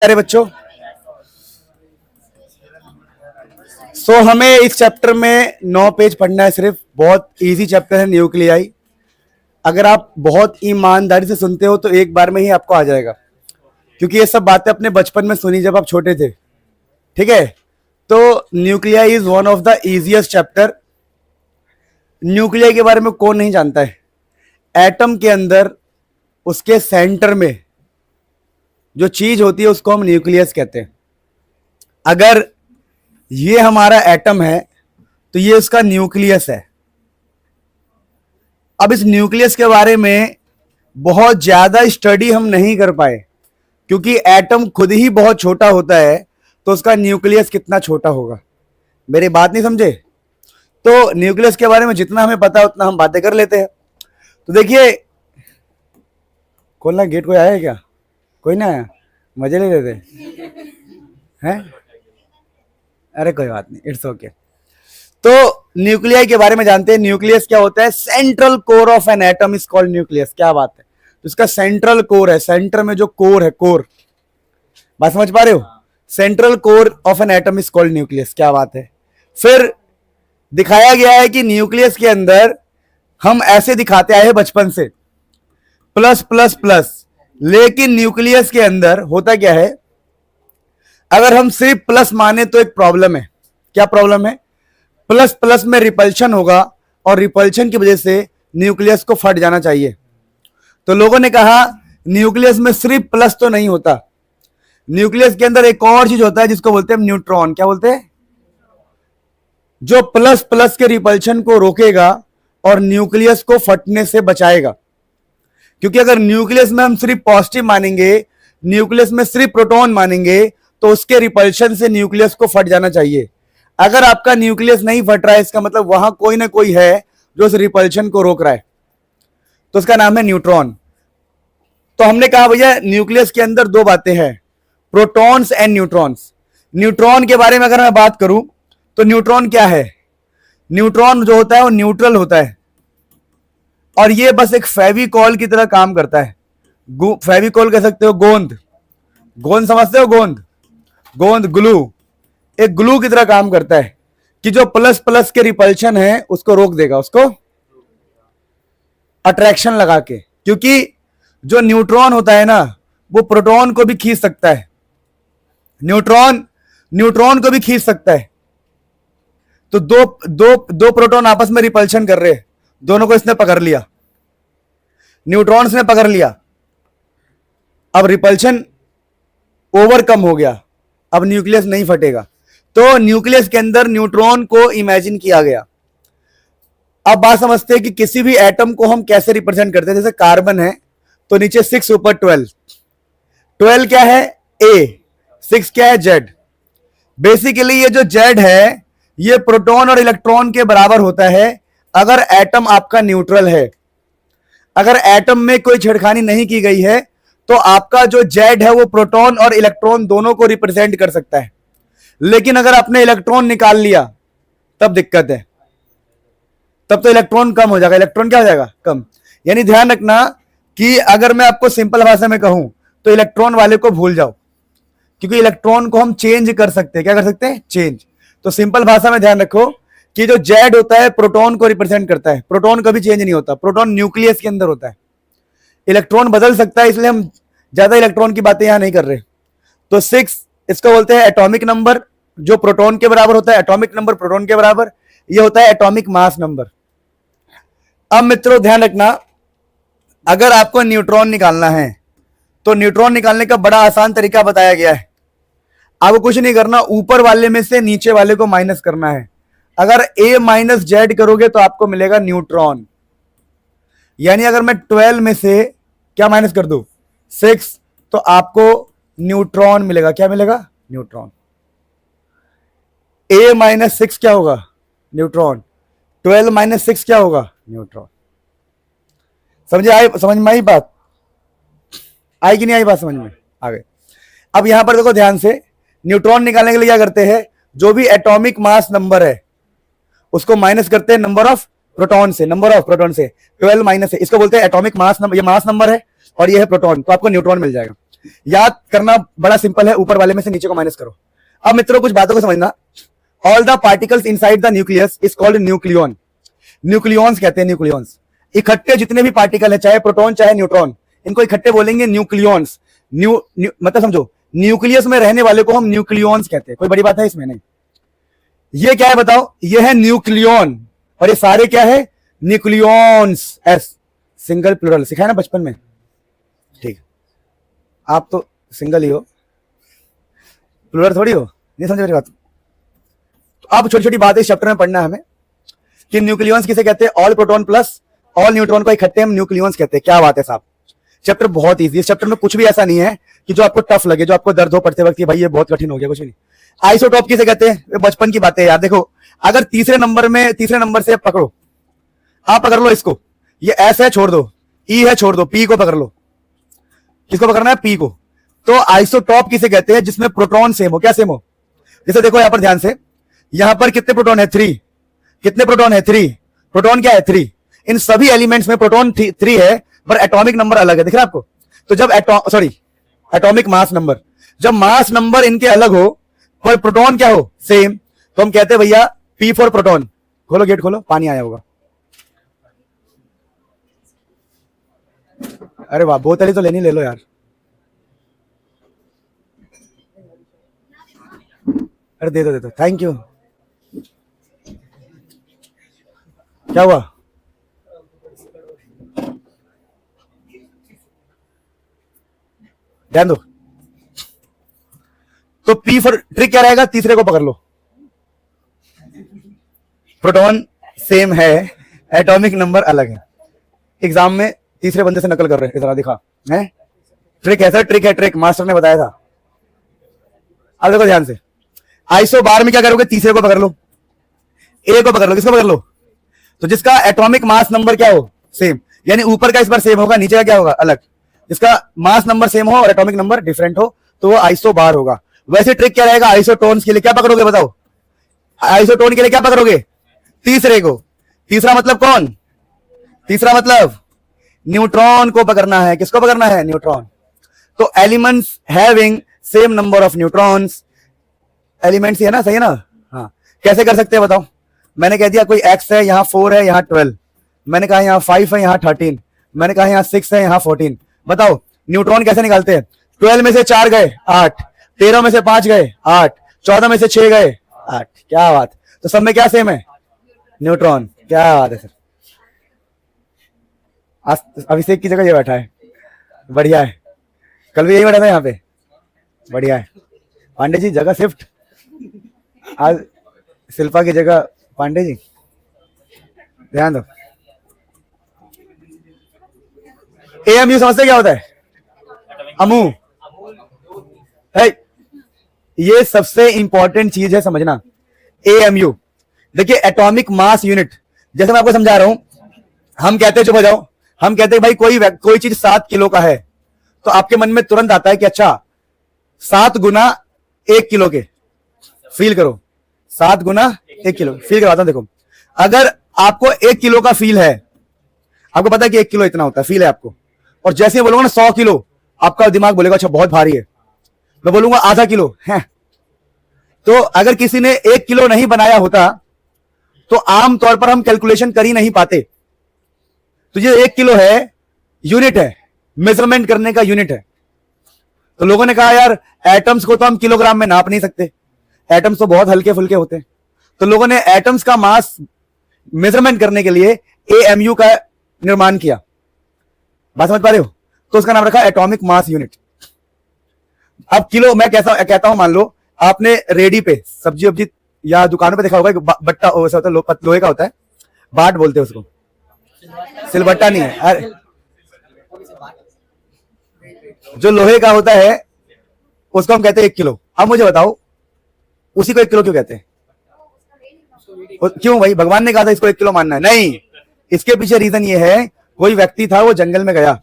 प्यारे बच्चों, हमें इस चैप्टर में 9 पेज पढ़ना है। सिर्फ बहुत इजी चैप्टर है न्यूक्लियाई। अगर आप बहुत ईमानदारी से सुनते हो तो एक बार में ही आपको आ जाएगा, क्योंकि ये सब बातें अपने बचपन में सुनी जब आप छोटे थे। ठीक है, तो nuclei is one of the easiest chapter. Nuclei के बारे में कौन नहीं जानता है? एटम के अंदर उसके सेंटर में जो चीज होती है उसको हम न्यूक्लियस कहते हैं। अगर ये हमारा एटम है तो ये उसका न्यूक्लियस है। अब इस न्यूक्लियस के बारे में बहुत ज्यादा स्टडी हम नहीं कर पाए, क्योंकि एटम खुद ही बहुत छोटा होता है, तो उसका न्यूक्लियस कितना छोटा होगा। मेरी बात नहीं समझे? तो न्यूक्लियस के बारे में जितना हमें पता है उतना हम बातें कर लेते हैं। तो देखिए, खोलना गेट, कोई आया है क्या? कोई ना आया? मजे ले लेते हैं? अरे कोई बात नहीं, इट्स ओके। तो न्यूक्लियाई के बारे में जानते हैं। न्यूक्लियस क्या होता है? Central core of an atom is called nucleus. क्या बात है, तो इसका सेंट्रल कोर है, सेंटर में जो कोर है, कोर, बात समझ पा रहे हो? Central core of an atom is called nucleus. क्या बात है। फिर दिखाया गया है कि न्यूक्लियस के अंदर हम ऐसे दिखाते आए हैं बचपन से, प्लस प्लस प्लस। लेकिन न्यूक्लियस के अंदर होता क्या है? अगर हम सिर्फ प्लस माने तो एक प्रॉब्लम है। क्या प्रॉब्लम है? प्लस प्लस में रिपल्शन होगा और रिपल्शन की वजह से न्यूक्लियस को फट जाना चाहिए। तो लोगों ने कहा न्यूक्लियस में सिर्फ प्लस तो नहीं होता, न्यूक्लियस के अंदर एक और चीज होता है जिसको बोलते हैं न्यूट्रॉन। क्या बोलते हैं? जो प्लस प्लस के रिपल्शन को रोकेगा और न्यूक्लियस को फटने से बचाएगा। क्योंकि अगर न्यूक्लियस में हम सिर्फ पॉजिटिव मानेंगे, न्यूक्लियस में सिर्फ प्रोटॉन मानेंगे, तो उसके रिपल्शन से न्यूक्लियस को फट जाना चाहिए। अगर आपका न्यूक्लियस नहीं फट रहा है, इसका मतलब वहां कोई ना कोई है जो उस रिपल्शन को रोक रहा है, तो उसका नाम है न्यूट्रॉन। तो हमने कहा भैया न्यूक्लियस के अंदर दो बातें हैं, प्रोटॉन्स एंड न्यूट्रॉन्स। न्यूट्रॉन के बारे में अगर मैं बात करूं तो न्यूट्रॉन क्या है? न्यूट्रॉन जो होता है वो न्यूट्रल होता है, और ये बस एक फेविकॉल की तरह काम करता है। फेविकॉल कह सकते हो, गोंद, गोंद समझते हो? गोंद, गोंद, ग्लू, एक ग्लू की तरह काम करता है कि जो प्लस प्लस के रिपल्शन है उसको रोक देगा, उसको अट्रैक्शन लगा के। क्योंकि जो न्यूट्रॉन होता है ना, वो प्रोटॉन को भी खींच सकता है, न्यूट्रॉन को भी खींच सकता है। तो दो प्रोटॉन आपस में रिपल्शन कर रहे हैं, दोनों को इसने पकड़ लिया, न्यूट्रॉन्स ने पकड़ लिया। अब रिपल्शन ओवरकम हो गया, अब न्यूक्लियस नहीं फटेगा। तो न्यूक्लियस के अंदर न्यूट्रॉन को इमेजिन किया गया। अब बात समझते हैं कि किसी भी एटम को हम कैसे रिप्रेजेंट करते हैं। जैसे कार्बन है तो नीचे 6 ऊपर 12, 12 क्या है? ए, 6 क्या है? जेड। बेसिकली ये जो जेड है ये प्रोटॉन और इलेक्ट्रॉन के बराबर होता है अगर एटम आपका न्यूट्रल है। अगर एटम में कोई छेड़खानी नहीं की गई है तो आपका जो जेड है वो प्रोटॉन और इलेक्ट्रॉन दोनों को रिप्रेजेंट कर सकता है। लेकिन अगर आपने इलेक्ट्रॉन निकाल लिया तब दिक्कत है, तब तो इलेक्ट्रॉन कम हो जाएगा। इलेक्ट्रॉन क्या हो जाएगा? कम। यानी ध्यान रखना कि अगर मैं आपको सिंपल भाषा में कहूं तो इलेक्ट्रॉन वाले को भूल जाओ, क्योंकि इलेक्ट्रॉन को हम चेंज कर सकते हैं। क्या कर सकते हैं? चेंज। तो सिंपल भाषा में ध्यान रखो कि जो जेड होता है प्रोटॉन को रिप्रेजेंट करता है। प्रोटॉन कभी चेंज नहीं होता, प्रोटॉन न्यूक्लियस के अंदर होता है। इलेक्ट्रॉन बदल सकता है, इसलिए हम ज्यादा इलेक्ट्रॉन की बातें यहां नहीं कर रहे। तो 6 इसको बोलते हैं एटॉमिक नंबर, जो प्रोटॉन के बराबर होता है। एटॉमिक नंबर प्रोटॉन के बराबर, ये होता है एटॉमिक मास नंबर। अब मित्रों ध्यान रखना, अगर आपको न्यूट्रॉन निकालना है तो न्यूट्रॉन निकालने का बड़ा आसान तरीका बताया गया है। आपको कुछ नहीं करना, ऊपर वाले में से नीचे वाले को माइनस करना है। अगर a माइनस जेड करोगे तो आपको मिलेगा न्यूट्रॉन। यानी अगर मैं 12 में से क्या माइनस कर दूं? 6, तो आपको न्यूट्रॉन मिलेगा। क्या मिलेगा? न्यूट्रॉन। a माइनस 6 क्या होगा? न्यूट्रॉन। 12 माइनस 6 क्या होगा? न्यूट्रॉन। समझ में आई बात? आई कि नहीं आई बात? समझ में आ गई। अब यहां पर देखो ध्यान से, न्यूट्रॉन निकालने के लिए क्या करते हैं? जो भी एटॉमिक मास नंबर है उसको माइनस करते हैं नंबर ऑफ प्रोटॉन से। नंबर ऑफ प्रोटॉन से 12 माइनस है, इसको बोलते हैं एटॉमिक मास नंबर। ये मास नंबर है और ये है प्रोटॉन, तो आपको न्यूट्रॉन मिल जाएगा। याद करना बड़ा सिंपल है, ऊपर वाले में से नीचे को माइनस करो। अब मित्रों कुछ बातों को समझना। All the particles inside the nucleus is called nucleon. Nucleons कहते हैं, न्यूक्लियॉन्स। इकट्ठे जितने भी पार्टिकल है, चाहे प्रोटॉन चाहे न्यूट्रॉन, इनको इकट्ठे बोलेंगे न्यूक्लियॉन्स। मतलब समझो, न्यूक्लियस में रहने वाले को हम न्यूक्लियॉन्स कहते हैं। कोई बड़ी बात है इसमें? नहीं। ये क्या है बताओ? ये है न्यूक्लियॉन, और ये सारे क्या है? न्यूक्लियॉन्स। एस सिंगल प्लूरल सिखाया ना बचपन में, ठीक। आप तो सिंगल ही हो, प्लूरल थोड़ी हो, नहीं समझ मेरी बात। तो अब छोटी छोटी बातें इस चैप्टर में पढ़ना है हमें कि न्यूक्लियॉन्स किसे कहते हैं? All proton plus all neutron को इकट्ठे हम न्यूक्लियॉन्स कहते हैं। क्या बात है साहब, चैप्टर बहुत इजी है। इस चैप्टर में कुछ भी ऐसा नहीं है कि जो आपको टफ लगे, जो आपको दर्द हो पढ़ते वक्त कि भाई ये बहुत कठिन हो गया, कुछ भी नहीं। आइसोटॉप किसे कहते हैं? बचपन की बातें यार। देखो, अगर तीसरे नंबर से पकड़ो, आप पकड़ लो इसको, ये एस है छोड़ दो, ई है छोड़ दो, पी को पकड़ लो। किसको पकड़ना है? पी को। तो आइसोटॉप किसे कहते हैं? जिसमें प्रोटॉन सेम हो। क्या सेम हो? जैसे देखो यहां पर ध्यान से, यहां पर कितने प्रोटॉन है? 3। कितने प्रोटॉन है? 3। प्रोटॉन क्या है? 3। इन सभी एलिमेंट्स में प्रोटॉन 3 है, पर एटॉमिक नंबर अलग है। दिख रहा है आपको? तो जब एटॉमिक मास नंबर, जब मास नंबर इनके अलग हो पर प्रोटॉन क्या हो? सेम, तो हम कहते हैं भैया P फॉर प्रोटॉन। खोलो गेट खोलो, पानी आया होगा। अरे वाह, बोतल ही तो लेनी, ले लो यार। अरे दे दो, थैंक यू। क्या हुआ? ध्यान दो। तो P फॉर ट्रिक क्या रहेगा? तीसरे को पकड़ लो, प्रोटॉन सेम है, एटॉमिक नंबर अलग है। एग्जाम में तीसरे बंदे से नकल कर रहे हैं, इधर दिखा है। ट्रिक है सर, ट्रिक है, ट्रिक मास्टर ने बताया था। अब देखो ध्यान से, आइसो बार में क्या करोगे? तीसरे को पकड़ लो, ए को पकड़ लो। किसको पकड़ लो? तो जिसका एटॉमिक मास नंबर क्या हो? सेम, यानी ऊपर का इस बार सेम होगा, नीचे का क्या होगा? अलग। जिसका मास नंबर सेम हो और एटॉमिक नंबर डिफरेंट हो तो वो आइसो बार होगा। वैसे ट्रिक क्या रहेगा? आइसोटोन्स के लिए क्या पकड़ोगे बताओ? आइसोटोन के लिए क्या पकड़ोगे? तीसरे को। तीसरा मतलब कौन? तीसरा मतलब न्यूट्रॉन को पकड़ना है। किसको पकड़ना है? न्यूट्रॉन। तो elements having same number of neutrons, elements ही है ना, सही है ना? हाँ। कैसे कर सकते हैं बताओ? मैंने कह दिया कोई x है, यहां 4 है, यहां 12। मैंने कहा यहां 5 है, यहां 13। मैंने कहा यहां 6 है, यहां 14। बताओ न्यूट्रॉन कैसे निकालते हैं? 12 में से 4 गए 8, 13 में से 5 गए 8, 14 में से 6 गए 8। क्या बात, तो सब में क्या सेम है? न्यूट्रॉन। क्या बात है सर, आज अभिषेक की जगह ये बैठा है, बढ़िया है। कल भी यही बैठा था यहाँ पे, बढ़िया है। पांडे जी जगह शिफ्ट, आज शिल्पा की जगह पांडे जी। ध्यान दो, एएमयू समझते क्या होता है? अमू है, ये सबसे इंपॉर्टेंट चीज है समझना। एएमयू देखिए, एटॉमिक मास यूनिट। जैसे मैं आपको समझा रहा हूं, हम कहते हैं, चुप हो जाओ, हम कहते हैं भाई कोई चीज 7 किलो का है, तो आपके मन में तुरंत आता है कि अच्छा 7 गुना 1 किलो के। फील करो, 7 गुना 1 किलो। फील करवाता हूं, देखो अगर आपको 1 किलो का फील है, आपको पता है कि 1 किलो इतना होता है, फील है आपको, और जैसे ही बोलूंगा ना 100 किलो, आपका दिमाग बोलेगा अच्छा बहुत भारी है। मैं बोलूंगा आधा किलो है, तो अगर किसी ने 1 किलो नहीं बनाया होता तो आमतौर पर हम कैलकुलेशन कर ही नहीं पाते। तो ये 1 किलो है, यूनिट है, मेजरमेंट करने का यूनिट है। तो लोगों ने कहा यार एटम्स को तो हम किलोग्राम में नाप नहीं सकते, एटम्स तो बहुत हल्के फुल्के होते हैं। तो लोगों ने एटम्स का मास मेजरमेंट करने के लिए एएमयू का निर्माण किया। बात समझ पा रहे हो? तो उसका नाम रखा एटॉमिक मास यूनिट। अब किलो मैं कहता हूं, मान लो आपने रेडी पे सब्जी वब्जी या दुकानों पे देखा होगा, बट्टा वैसा होता है, लोहे का होता है, बाट बोलते हैं उसको, सिलबट्टा नहीं है। अरे जो लोहे का होता है उसको हम कहते हैं 1 किलो। अब मुझे बताओ उसी को 1 किलो क्यों कहते हैं? क्यों भाई? भगवान ने कहा था इसको 1 किलो मानना है? नहीं, इसके पीछे रीजन ये है, कोई व्यक्ति था, वो जंगल में गया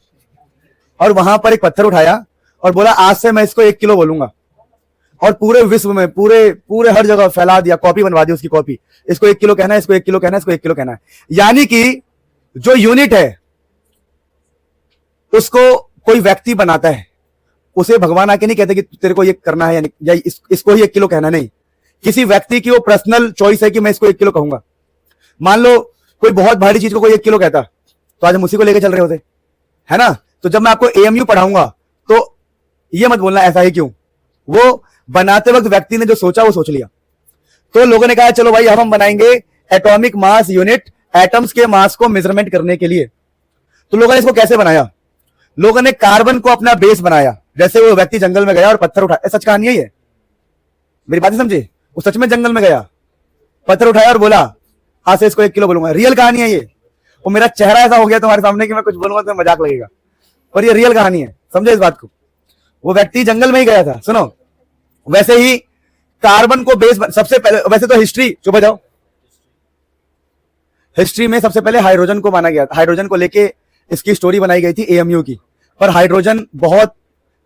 और वहां पर एक पत्थर उठाया और बोला आज से मैं इसको 1 किलो बोलूंगा, और पूरे विश्व में पूरे हर जगह फैला दिया, कॉपी बनवा दी उसकी कॉपी, इसको 1 किलो कहना है, इसको 1 किलो कहना है, इसको 1 किलो कहना है। यानी कि जो यूनिट है उसको कोई व्यक्ति बनाता है, उसे भगवान आके नहीं कहते कि तेरे को ये करना है या इसको ही 1 किलो कहना, नहीं। किसी व्यक्ति की वो पर्सनल चॉइस है कि मैं इसको 1 किलो कहूंगा। मान लो कोई बहुत भारी चीज को कोई 1 किलो कहता तो आज हम उसी को लेके चल रहे होते, है ना। तो जब मैं आपको एएमयू पढ़ाऊंगा तो ये मत बोलना ऐसा ही क्यों, वो बनाते वक्त व्यक्ति ने जो सोचा वो सोच लिया। तो लोगों ने कहा चलो भाई अब हम बनाएंगे एटॉमिक मास यूनिट, एटम्स के मास को मेजरमेंट करने के लिए। तो लोगों ने इसको कैसे बनाया, लोगों ने कार्बन को अपना बेस बनाया। जैसे वो व्यक्ति जंगल में गया और पत्थर उठाया, सच कहानी है ये, मेरी बात समझे। वो सच में जंगल में गया, पत्थर उठाया और बोला आज से इसको 1 किलो बोलूंगा। रियल कहानी है ये। वो मेरा चेहरा ऐसा हो गया तुम्हारे सामने कि मैं कुछ बोलूंगा तो मजाक लगेगा, पर ये रियल कहानी है, समझे इस बात को। वो व्यक्ति जंगल में ही गया था। सुनो, वैसे ही कार्बन को बेस सबसे पहले, वैसे तो हिस्ट्री, चुप हो जाओ, हिस्ट्री में सबसे पहले हाइड्रोजन को माना गया था। हाइड्रोजन को लेके इसकी स्टोरी बनाई गई थी एएमयू की, पर हाइड्रोजन बहुत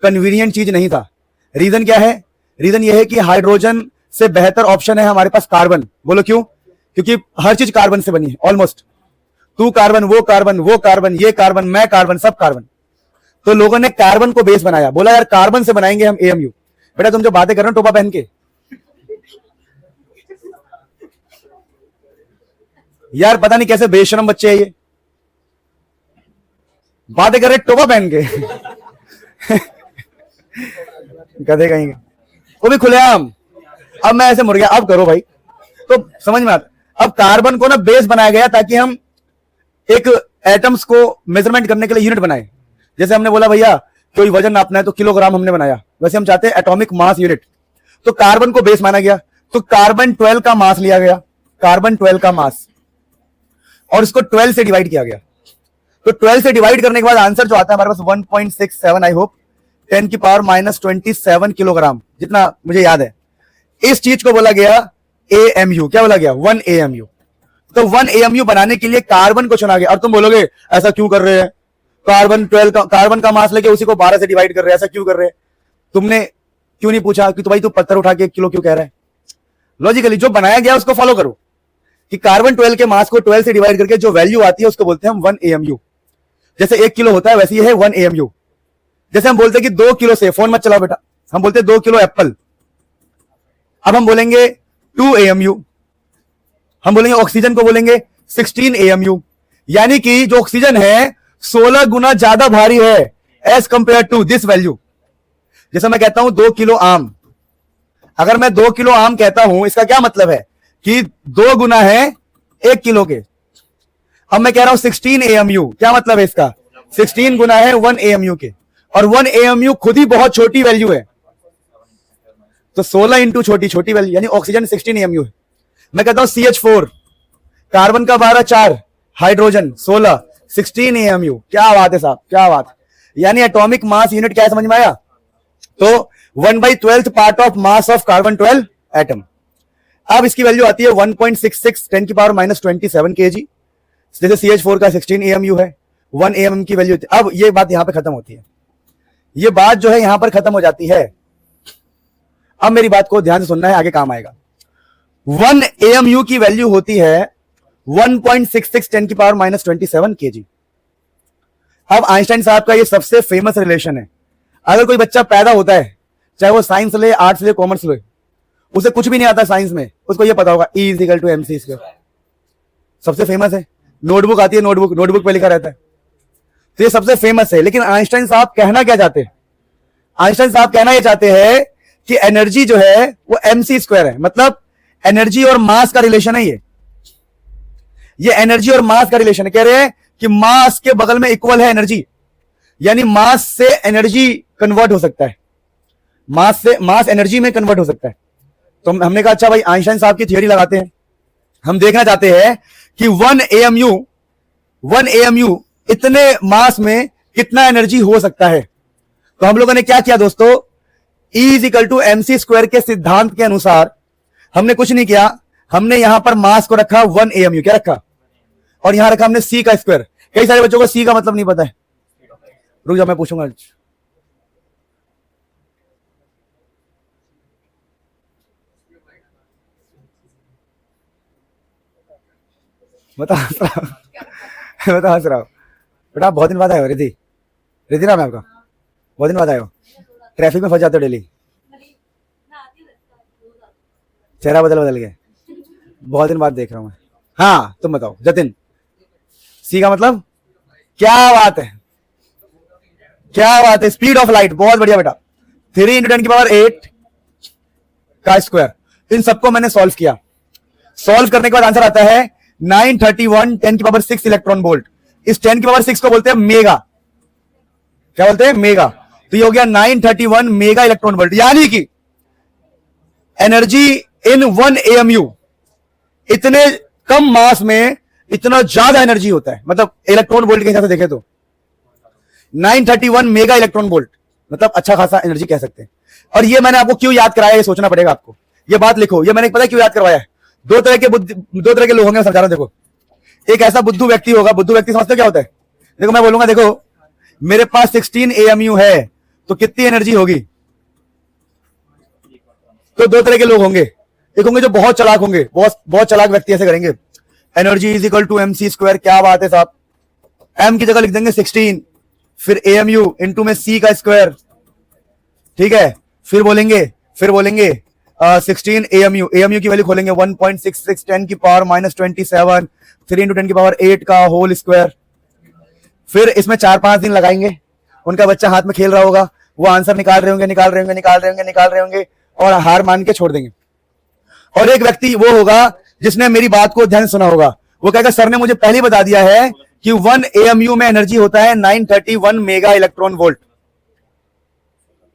कन्वीनियंट चीज नहीं था। रीजन क्या है, रीजन यह है कि हाइड्रोजन से बेहतर ऑप्शन है हमारे पास कार्बन। बोलो क्यों, क्योंकि हर चीज कार्बन से बनी है ऑलमोस्ट। तू कार्बन, वो कार्बन, वो कार्बन, ये कार्बन, मैं कार्बन, सब कार्बन। तो लोगों ने कार्बन को बेस बनाया, बोला यार कार्बन से बनाएंगे हम एएमयू। बेटा तुम जो बातें कर रहे हो टोपा पहन के, यार पता नहीं कैसे बेशरम बच्चे हैं ये, बातें कर रहे टोपा पहन के गधे कहेंगे, वो भी खुलेआम। अब मैं ऐसे मुड़ गया, अब करो भाई, तो समझ में आता। अब कार्बन को ना बेस बनाया गया ताकि हम एक एटम्स को मेजरमेंट करने के लिए यूनिट बनाए। जैसे हमने बोला भैया कोई वजन नापना है तो किलोग्राम हमने बनाया, वैसे हम चाहते हैं एटॉमिक मास यूनिट। तो कार्बन को बेस माना गया, तो कार्बन 12 का मास लिया गया, कार्बन 12 का मास, और इसको 12 से डिवाइड किया गया। तो 12 से डिवाइड करने के बाद आंसर जो आता है हमारे पास 1.67, आई होप 10 की पावर -27 किलोग्राम, जितना मुझे याद है। इस चीज को बोला गया एएमयू। क्या बोला गया, 1 एएमयू। तो 1 एएमयू बनाने के लिए कार्बन को चुना गया। और तुम बोलोगे ऐसा क्यों कर रहे हैं, कार्बन 12 का, कार्बन का मास लेके उसी को 12 से डिवाइड कर रहे हैं, ऐसा क्यों कर रहे हैं। तुमने क्यों नहीं पूछा कि तो भाई तू पत्थर उठा के 1 किलो क्यों कह रहा है। लॉजिकली जो बनाया गया उसको फॉलो करो कि कार्बन 12 के मास को 12 से डिवाइड करके जो वैल्यू आती है उसको बोलते हैं हम 1 एएमयू। जैसे 1 किलो होता है वैसे ये है 1 एएमयू। जैसे हम बोलते हैं कि 2 किलो से, फोन मत चलाओ बेटा, हम बोलते हैं 2 किलो एप्पल। अब हम बोलेंगे 2 एएमयू। हम बोलेंगे ऑक्सीजन को बोलेंगे 16 एएमयू। यानी कि जो ऑक्सीजन है 16 गुना ज्यादा भारी है as compare to this value. जैसे मैं कहता हूं 2 किलो आम, अगर मैं 2 किलो आम कहता हूं इसका क्या मतलब है कि 2 गुना है 1 किलो के। अब मैं कह रहा हूं 16 एएमयू, क्या मतलब है इसका, 16 गुना है 1 एएमयू के। और 1 एएमयू खुद ही बहुत छोटी वैल्यू है, तो 16 इंटू छोटी छोटी वैल्यू, यानी ऑक्सीजन 16 एएमयू है। मैं कहता हूं CH4, कार्बन का 12, 4, हाइड्रोजन 16, 16 एएमयू। क्या बात है साहब, क्या बात है। यानी एटॉमिक मास यूनिट क्या है, समझ में आया। तो 1/12 part of mass of carbon 12 atom. अब इसकी वैल्यू आती है 1.66 10 की पावर -27 kg। जैसे CH4 का 16 एएमयू है, 1 एएमयू की वैल्यू। अब ये बात यहां पर खत्म होती है, ये बात जो है यहां पर खत्म हो जाती है। अब मेरी बात को ध्यान से सुनना है, आगे काम आएगा। 1 एएमयू की वैल्यू होती है 1.66 10 की पावर -27 kg। अब आइंस्टाइन साहब का ये सबसे फेमस रिलेशन है। अगर कोई बच्चा पैदा होता है, चाहे वो साइंस ले, आर्ट्स ले, कॉमर्स ले, उसे कुछ भी नहीं आता साइंस में, उसको ये पता होगा E = mc²। सबसे फेमस है, नोटबुक आती है, नोटबुक पे लिखा रहता है, तो ये सबसे फेमस है। लेकिन आइंस्टाइन साहब कहना क्या चाहते हैं, आइंस्टाइन साहब कहना ये चाहते हैं कि एनर्जी जो है वो mc² है। मतलब एनर्जी और मास का रिलेशन है ये एनर्जी और मास का रिलेशन है। कह रहे हैं कि मास के बगल में इक्वल है एनर्जी, यानी मास से एनर्जी कन्वर्ट हो सकता है, मास एनर्जी में कन्वर्ट हो सकता है। तो हमने कहा अच्छा भाई आइंस्टाइन साहब की थियरी लगाते हैं। हम देखना चाहते हैं कि 1 एएमयू इतने मास में कितना एनर्जी हो सकता है। तो हम लोगों ने क्या किया दोस्तों, E = mc² के सिद्धांत के अनुसार हमने कुछ नहीं किया, हमने यहां पर मास को रखा 1 एएमयू। क्या रखा, और यहां रखा हमने C का स्क्वायर। कई सारे बच्चों को C का मतलब नहीं पता है, रुक जाओ मैं पूछूंगा। बता हंस रहा हूं बेटा, बहुत दिन बाद आए हो। रिधि नाम है आपका, बहुत दिन बाद आए हो। ट्रैफिक में फंस जाते हो डेली, चेहरा बदल बदल गया, बहुत दिन बाद देख रहा हूं मैं। हाँ तुम बताओ जतिन, सी का मतलब क्या बात है, क्या बात है, स्पीड ऑफ लाइट, बहुत बढ़िया बेटा। 3 इंटू 10 की पावर 8 का स्क्वायर, इन सबको मैंने सॉल्व किया। सॉल्व करने के बाद आंसर आता है 931 10 की पावर 6 इलेक्ट्रॉन वोल्ट। इस 10 की पावर 6 को बोलते हैं मेगा, क्या बोलते हैं, मेगा। तो ये हो गया 931 मेगा इलेक्ट्रॉन वोल्ट, यानी कि एनर्जी इन 1 AMU, इतने कम मास में इतना ज्यादा एनर्जी होता है, मतलब इलेक्ट्रॉन वोल्ट के हिसाब से देखें तो 931 मेगा इलेक्ट्रॉन वोल्ट, मतलब अच्छा खासा एनर्जी कह सकते हैं। और ये मैंने आपको क्यों याद कराया, ये सोचना पड़ेगा आपको, ये बात लिखो, ये मैंने पता है क्यों याद करवाया है। दो तरह के लोग होंगे, समझा रहा हूं। देखो, एक ऐसा बुद्धू व्यक्ति होगा, बुद्धू व्यक्ति समझते हो क्या होता है? देखो मैं बोलूंगा, देखो मेरे पास 16 AMU है तो कितनी एनर्जी होगी? तो दो तरह के लोग होंगे, एक होंगे जो बहुत चालाक होंगे, बहुत चालाक व्यक्ति ऐसे करेंगे, energy is equal to MC², क्या बात है साहब, M की जगह लिख देंगे 16, फिर AMU इंटू में C का स्क्वायर, ठीक है, फिर बोलेंगे 16 AMU की वैल्यू खोलेंगे 1.66 10 की पावर -27, 3 इंटू 10 की पावर 8 का होल स्क्वायर। फिर इसमें 4-5 दिन लगाएंगे, उनका बच्चा हाथ में खेल रहा होगा, वो आंसर निकाल रहे होंगे और हार मान के छोड़ देंगे। और एक व्यक्ति वो होगा जिसने मेरी बात को ध्यान सुना होगा, वो कहेगा सर ने मुझे पहले ही बता दिया है कि 1 AMU में एनर्जी होता है 931 मेगा इलेक्ट्रॉन वोल्ट।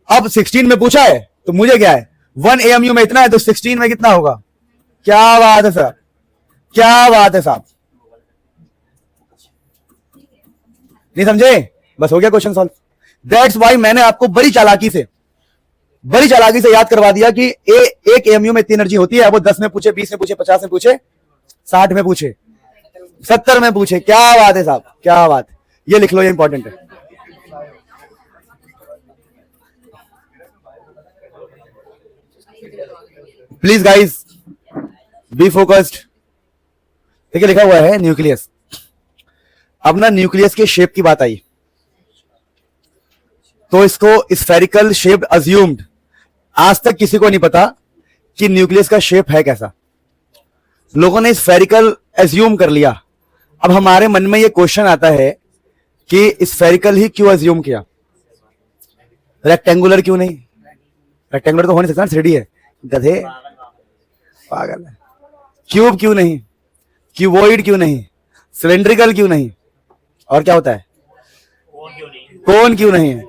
अब 16 में पूछा है तो मुझे क्या है, 1 AMU में इतना है तो 16 में कितना होगा? क्या बात है सर, क्या बात है साहब, नहीं समझे? बस हो गया क्वेश्चन सॉल्व। दैट्स वाई मैंने आपको बड़ी चालाकी से याद करवा दिया कि एक AMU में इतनी एनर्जी होती है। वो 10 में पूछे, 20 में पूछे, 50 में पूछे, 60 में पूछे, 70 में पूछे, क्या बात है साहब, क्या बात है, ये लिख लो, ये इंपॉर्टेंट है। Please guys be focused. देखिए लिखा हुआ है न्यूक्लियस। अब ना न्यूक्लियस के शेप की बात आई तो इसको स्फेरिकल शेप अज्यूम्ड। आज तक किसी को नहीं पता कि न्यूक्लियस का शेप है कैसा, लोगों ने स्फेरिकल अज्यूम कर लिया। अब हमारे मन में ये क्वेश्चन आता है कि स्फेरिकल ही क्यों अज्यूम किया, रेक्टेंगुलर क्यों नहीं? रेक्टेंगुलर तो हो नहीं सकता, 3D है, गधे पागल है। क्यूब क्यों नहीं, क्यूबॉइड क्यों नहीं, सिलेंड्रिकल क्यों नहीं, और क्या होता है, कोन क्यों नहीं है?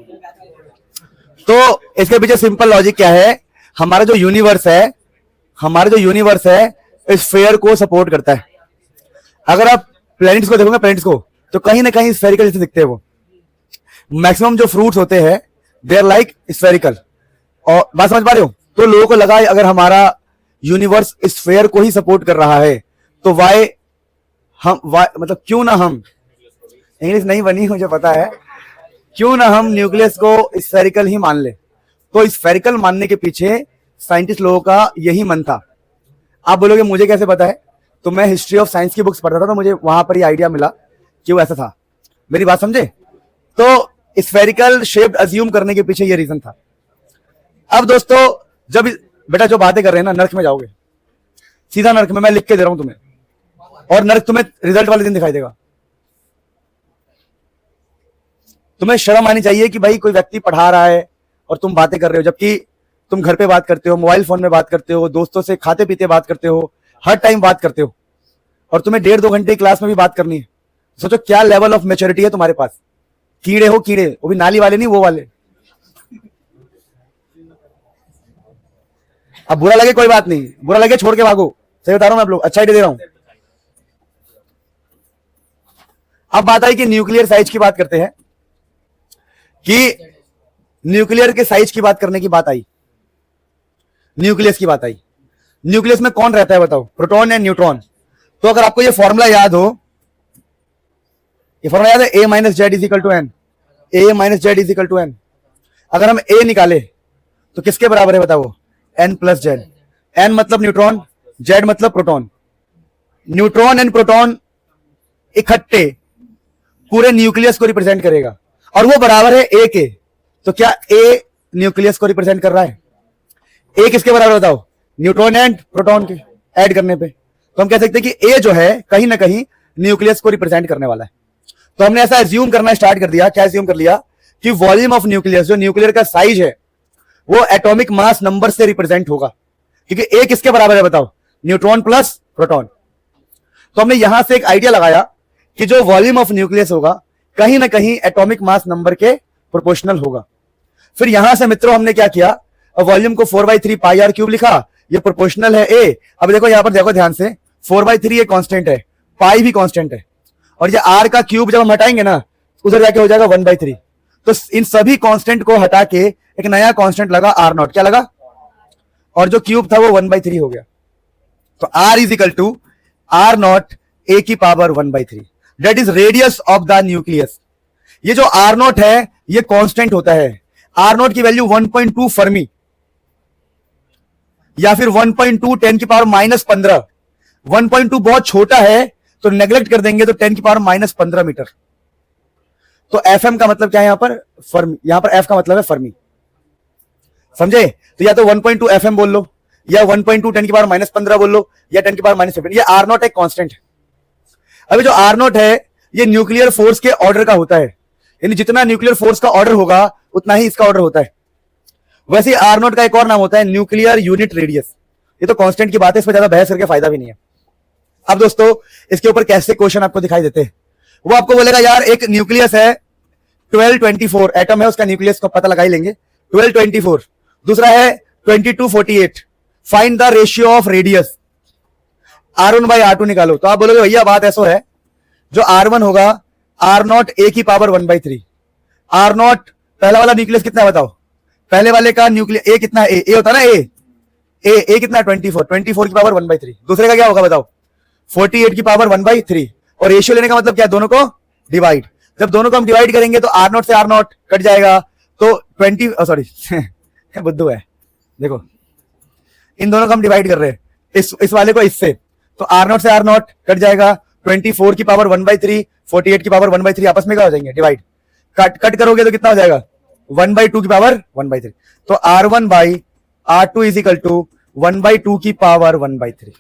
तो इसके पीछे सिंपल लॉजिक क्या है, हमारा जो यूनिवर्स है स्फीयर को सपोर्ट करता है। अगर आप प्लैनेट्स को देखोगे, प्लैनेट्स को, तो कहीं ना कहीं स्फेरिकल जैसे दिखते हैं वो। मैक्सिमम जो फ्रूट्स होते हैं दे आर लाइक स्फेरिकल। और बात समझ पा रहे हो? तो लोगों को लगा अगर हमारा यूनिवर्स स्फीयर को ही सपोर्ट कर रहा है तो वाई मतलब क्यों ना हम, इंग्लिश नहीं बनी मुझे पता है, क्यों ना हम न्यूक्लियस को स्फेरिकल ही मान ले। तो स्फेरिकल मानने के पीछे साइंटिस्ट लोगों का यही मन था। आप बोलोगे मुझे कैसे पता है? तो मैं हिस्ट्री ऑफ साइंस की बुक्स पढ़ता था तो मुझे वहां पर ही आइडिया मिला कि वो ऐसा था। मेरी बात समझे? तो स्फेरिकल शेप अज्यूम करने के पीछे ये रीजन था। अब दोस्तों जब बेटा जो बातें कर रहे हैं ना, नर्क में जाओगे, सीधा नर्क में, मैं लिख के दे रहा हूं तुम्हें, और नर्क तुम्हें रिजल्ट वाले दिन दिखाई देगा। तुम्हें शर्म आनी चाहिए कि भाई कोई व्यक्ति पढ़ा रहा है और तुम बातें कर रहे हो, जबकि तुम घर पे बात करते हो, मोबाइल फोन में बात करते हो, दोस्तों से खाते पीते बात करते हो, हर टाइम बात करते हो, और तुम्हें 1.5-2 घंटे क्लास में भी बात करनी है। सोचो क्या लेवल ऑफ मैच्योरिटी है तुम्हारे पास। कीड़े हो कीड़े, वो भी नाली वाले नहीं, वो वाले। अब बुरा लगे कोई बात नहीं, बुरा लगे छोड़ के भागो, सही बता रहा हूं मैं, आप लोग अच्छा आइडिया दे रहा हूं। अब बात आई कि न्यूक्लियर साइज की बात करते हैं, कि न्यूक्लियर के साइज की बात करने की बात आई, न्यूक्लियस की बात आई। न्यूक्लियस में कौन रहता है बताओ, प्रोटॉन या न्यूट्रॉन? तो अगर आपको ये फॉर्मूला याद हो, ये फॉर्मूला याद है, A - Z = N, A - Z = N। अगर हम A निकाले तो किसके बराबर है बताओ? N + Z। N मतलब न्यूट्रॉन, Z मतलब प्रोटॉन। न्यूट्रॉन एंड प्रोटॉन इकट्ठे पूरे न्यूक्लियस को रिप्रेजेंट करेगा, और वो बराबर है A के। तो क्या A न्यूक्लियस को रिप्रेजेंट कर रहा है। ए किसके बराबर बताओ? न्यूट्रॉन एंड प्रोटॉन के ऐड करने पे। तो हम कह सकते हैं कि ए जो है कहीं ना कहीं न्यूक्लियस को रिप्रेजेंट करने वाला है। तो हमने ऐसा एज्यूम करना स्टार्ट कर दिया। क्या एज्यूम कर लिया? कि वॉल्यूम ऑफ न्यूक्लियस, जो न्यूक्लियर का साइज है, वो एटॉमिक मास नंबर से रिप्रेजेंट होगा। क्योंकि ए किसके बराबर है बताओ? Neutron plus proton. तो हमने यहां से एक आइडिया लगाया कि जो वॉल्यूम ऑफ न्यूक्लियस होगा कहीं ना कहीं एटॉमिक मास नंबर के प्रोपोर्शनल होगा। फिर यहां से मित्रों हमने क्या किया? वॉल्यूम को 4/3 पाई आर क्यूब लिखा। ये प्रोपोर्शनल है ए। अब देखो यहां पर देखो ध्यान से, 4/3 ये कांस्टेंट है, पाई भी कांस्टेंट है, और ये आर का क्यूब जब हम हटाएंगे ना उधर जाके हो जाएगा 1/3। तो इन सभी कांस्टेंट को हटा के एक नया कांस्टेंट लगा आर नॉट। क्या लगा? और जो क्यूब था वो 1/3 हो गया। तो R is equal to R nought A की power 1/3, that is radius of the nucleus. ये जो आर नॉट है ये कांस्टेंट होता है। आर नॉट की वैल्यू 1.2 फर्मी या फिर 1.2 10 की पावर -15। 1.2 बहुत छोटा है तो नेग्लेक्ट कर देंगे तो 10 की पावर -15 मीटर। तो एफएम का मतलब क्या है यहां पर? फर्मी। यहां पर एफ का मतलब है फर्मी। समझे? तो या तो 1.2 एफएम बोल लो, या 1.2 10 की पावर -15 बोल लो, या 10 की पावर -15। ये आर नॉट एक कांस्टेंट है। अभी जो आर नॉट है ये न्यूक्लियर फोर्स के ऑर्डर का होता है, यानी जितना न्यूक्लियर फोर्स का ऑर्डर होगा उतना ही इसका ऑर्डर होता है। वैसे आर नॉट का एक और नाम होता है न्यूक्लियर यूनिट रेडियस। ये तो कांस्टेंट की बात है, इस पर ज्यादा बहस करके फायदा भी नहीं है। अब दोस्तों इसके ऊपर कैसे क्वेश्चन आपको दिखाई देते हैं? वो आपको बोलेगा यार एक न्यूक्लियस है 1224 एटम है, उसका न्यूक्लियस को पता लगा ही लेंगे 1224। दूसरा है 2248, find the ratio of radius R1/R2 निकालो। तो आप बोलोगे भैया बात ऐसा है, जो R1 होगा R नॉट ए की पावर 1/3। R नॉट पहला वाला न्यूक्लियस कितना है बताओ? पहले वाले का न्यूक्लियस ए कितना है? ए होता है ना, ए कितना है? 24 की पावर 1/3। दूसरे का क्या होगा बताओ? 48 की पावर 1/3। और रेशियो लेने का मतलब क्या? दोनों को डिवाइड। जब दोनों को हम डिवाइड करेंगे तो आर नॉट से आर नॉट कट जाएगा, तो 20 सॉरी बुद्धू है, देखो इन दोनों को हम डिवाइड कर रहे हैं, इस वाले को इससे, तो आर नॉट से आर नॉट कट जाएगा। 24 की पावर 1/3, 48 की पावर 1/3 आपस में क्या हो जाएंगे? डिवाइड। कट करोगे तो कितना हो जाएगा? 1/2 की पावर 1/3। तो R1/R2 इज इक्वल टू 1/2 की पावर 1/3।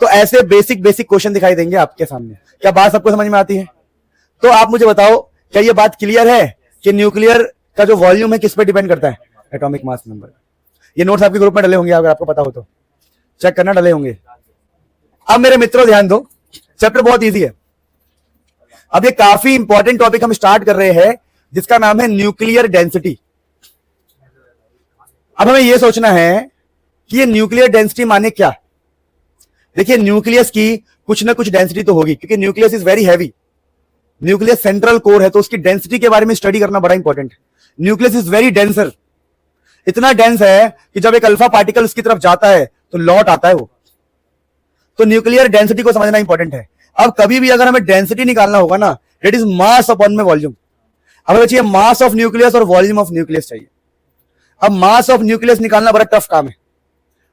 तो ऐसे बेसिक क्वेश्चन दिखाई देंगे आपके सामने। क्या बात सबको समझ में आती है? तो आप मुझे बताओ, क्या ये बात क्लियर है कि न्यूक्लियर का जो वॉल्यूम है किस पे डिपेंड करता है? Atomic mass number. ये नोट्स आपके ग्रुप में डले होंगे, अगर आपको पता हो तो चेक करना, डले होंगे। अब मेरे मित्रों ध्यान दो, चैप्टर बहुत इजी है। अब ये काफी इंपॉर्टेंट टॉपिक हम स्टार्ट कर रहे हैं जिसका नाम है न्यूक्लियर डेंसिटी। अब हमें यह सोचना है कि ये न्यूक्लियर डेंसिटी माने क्या। देखिए न्यूक्लियस की कुछ ना कुछ डेंसिटी तो होगी, क्योंकि nucleus is very heavy. Nucleus central core है तो उसकी डेंसिटी के बारे में स्टडी करना बड़ा इंपॉर्टेंट है। न्यूक्लियस इज वेरी डेंसर, इतना डेंस है कि जब एक अल्फा पार्टिकल उसकी तरफ जाता है तो लौट आता है वो। तो न्यूक्लियर डेंसिटी को समझना इंपॉर्टेंट है। अब कभी भी अगर हमें डेंसिटी निकालना होगा ना, दैट इज मास अपॉन में वॉल्यूम। अब हमें चाहिए मास ऑफ न्यूक्लियस और वॉल्यूम ऑफ न्यूक्लियस चाहिए। अब मास ऑफ न्यूक्लियस निकालना बड़ा टफ काम है,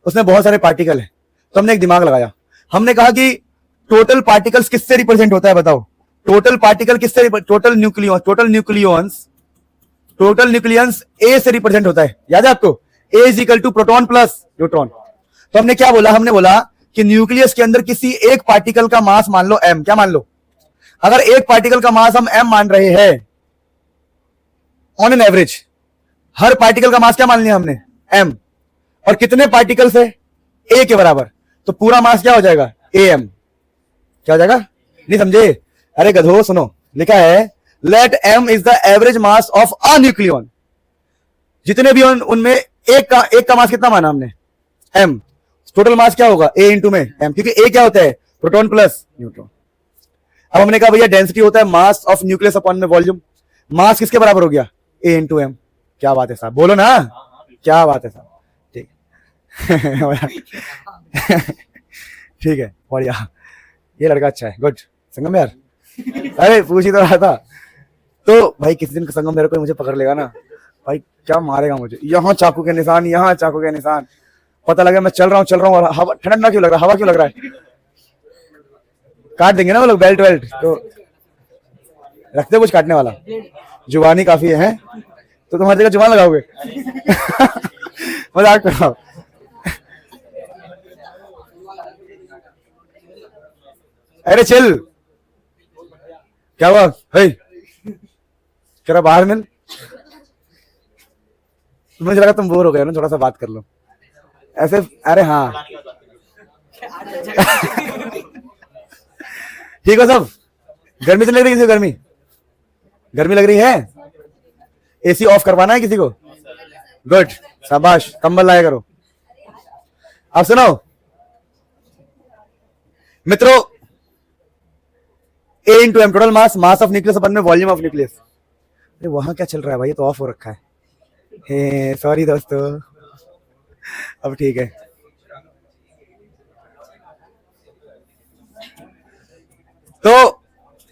उसमें बहुत सारे पार्टिकल है। तो हमने एक दिमाग लगाया, हमने कहा कि टोटल पार्टिकल्स किससे रिप्रेजेंट होता है बताओ? टोटल पार्टिकल किससे? टोटल न्यूक्लियंस ए से रिप्रेजेंट होता है। याद है आपको? A is equal to proton plus neutron. तो हमने क्या बोला? हमने बोला कि न्यूक्लियस के अंदर किसी एक पार्टिकल का मास मान लो m। क्या मान लो? अगर एक पार्टिकल का मास हम m मान रहे हैं on an average, her particle का मास क्या मान लिया हमने? m। और कितने पार्टिकल्स है? a के बराबर। तो पूरा मास क्या हो जाएगा? am। क्या हो जाएगा? नहीं समझे? अरे गधो सुनो, लिखा है let m is the average mass of a nucleon. जितने भी उनमें एक का मास कितना माना हमने? m। टोटल मास क्या होगा? a इंटू में m, क्योंकि a क्या होता है? Proton plus neutron. अब हमने कहा भैया डेंसिटी होता है मास ऑफ न्यूक्लियस अपॉन में वॉल्यूम। मास किसके बराबर हो गया? a into m। क्या बात है साहब, बोलो ना, क्या बात है साहब? ठीक ठीक है, बढ़िया, ये लड़का अच्छा है, गुड। संगम यार, अरे पूछ ही तो रहा था। तो भाई किसी दिन संगम मेरे को मुझे पकड़ लेगा ना भाई, क्या मारेगा मुझे। यहाँ चाकू के निशान, यहाँ चाकू के निशान, पता लगा मैं चल रहा हूँ और हवा ठंडा क्यों लग रहा है, हवा क्यों लग रहा है, काट देंगे ना वो लोग बेल्ट वेल्ट। तो रखते कुछ काटने वाला, जुबानी काफी है। तो तुम्हारी जगह जुबान लगाओगे? मजाक कर रहा हूं। अरे चिल, क्या हुआ? हे कह रहा बाहर मिल। मुझे लगा तुम बोर हो गए ना, थोड़ा सा बात कर लो ऐसे। अरे हाँ ठीक हो सब? गर्मी तो लग रही है किसी को? गर्मी गर्मी लग रही है? एसी ऑफ करवाना है किसी को? गुड, शाबाश, कंबल लाया करो। अब सुनो मित्रों, A into M total mass, mass of nucleus अपन में वॉल्यूम ऑफ न्यूक्लियस। अरे वहां क्या चल रहा है भाई? ये तो ऑफ हो रखा है। हे सॉरी दोस्तों, अब ठीक है। तो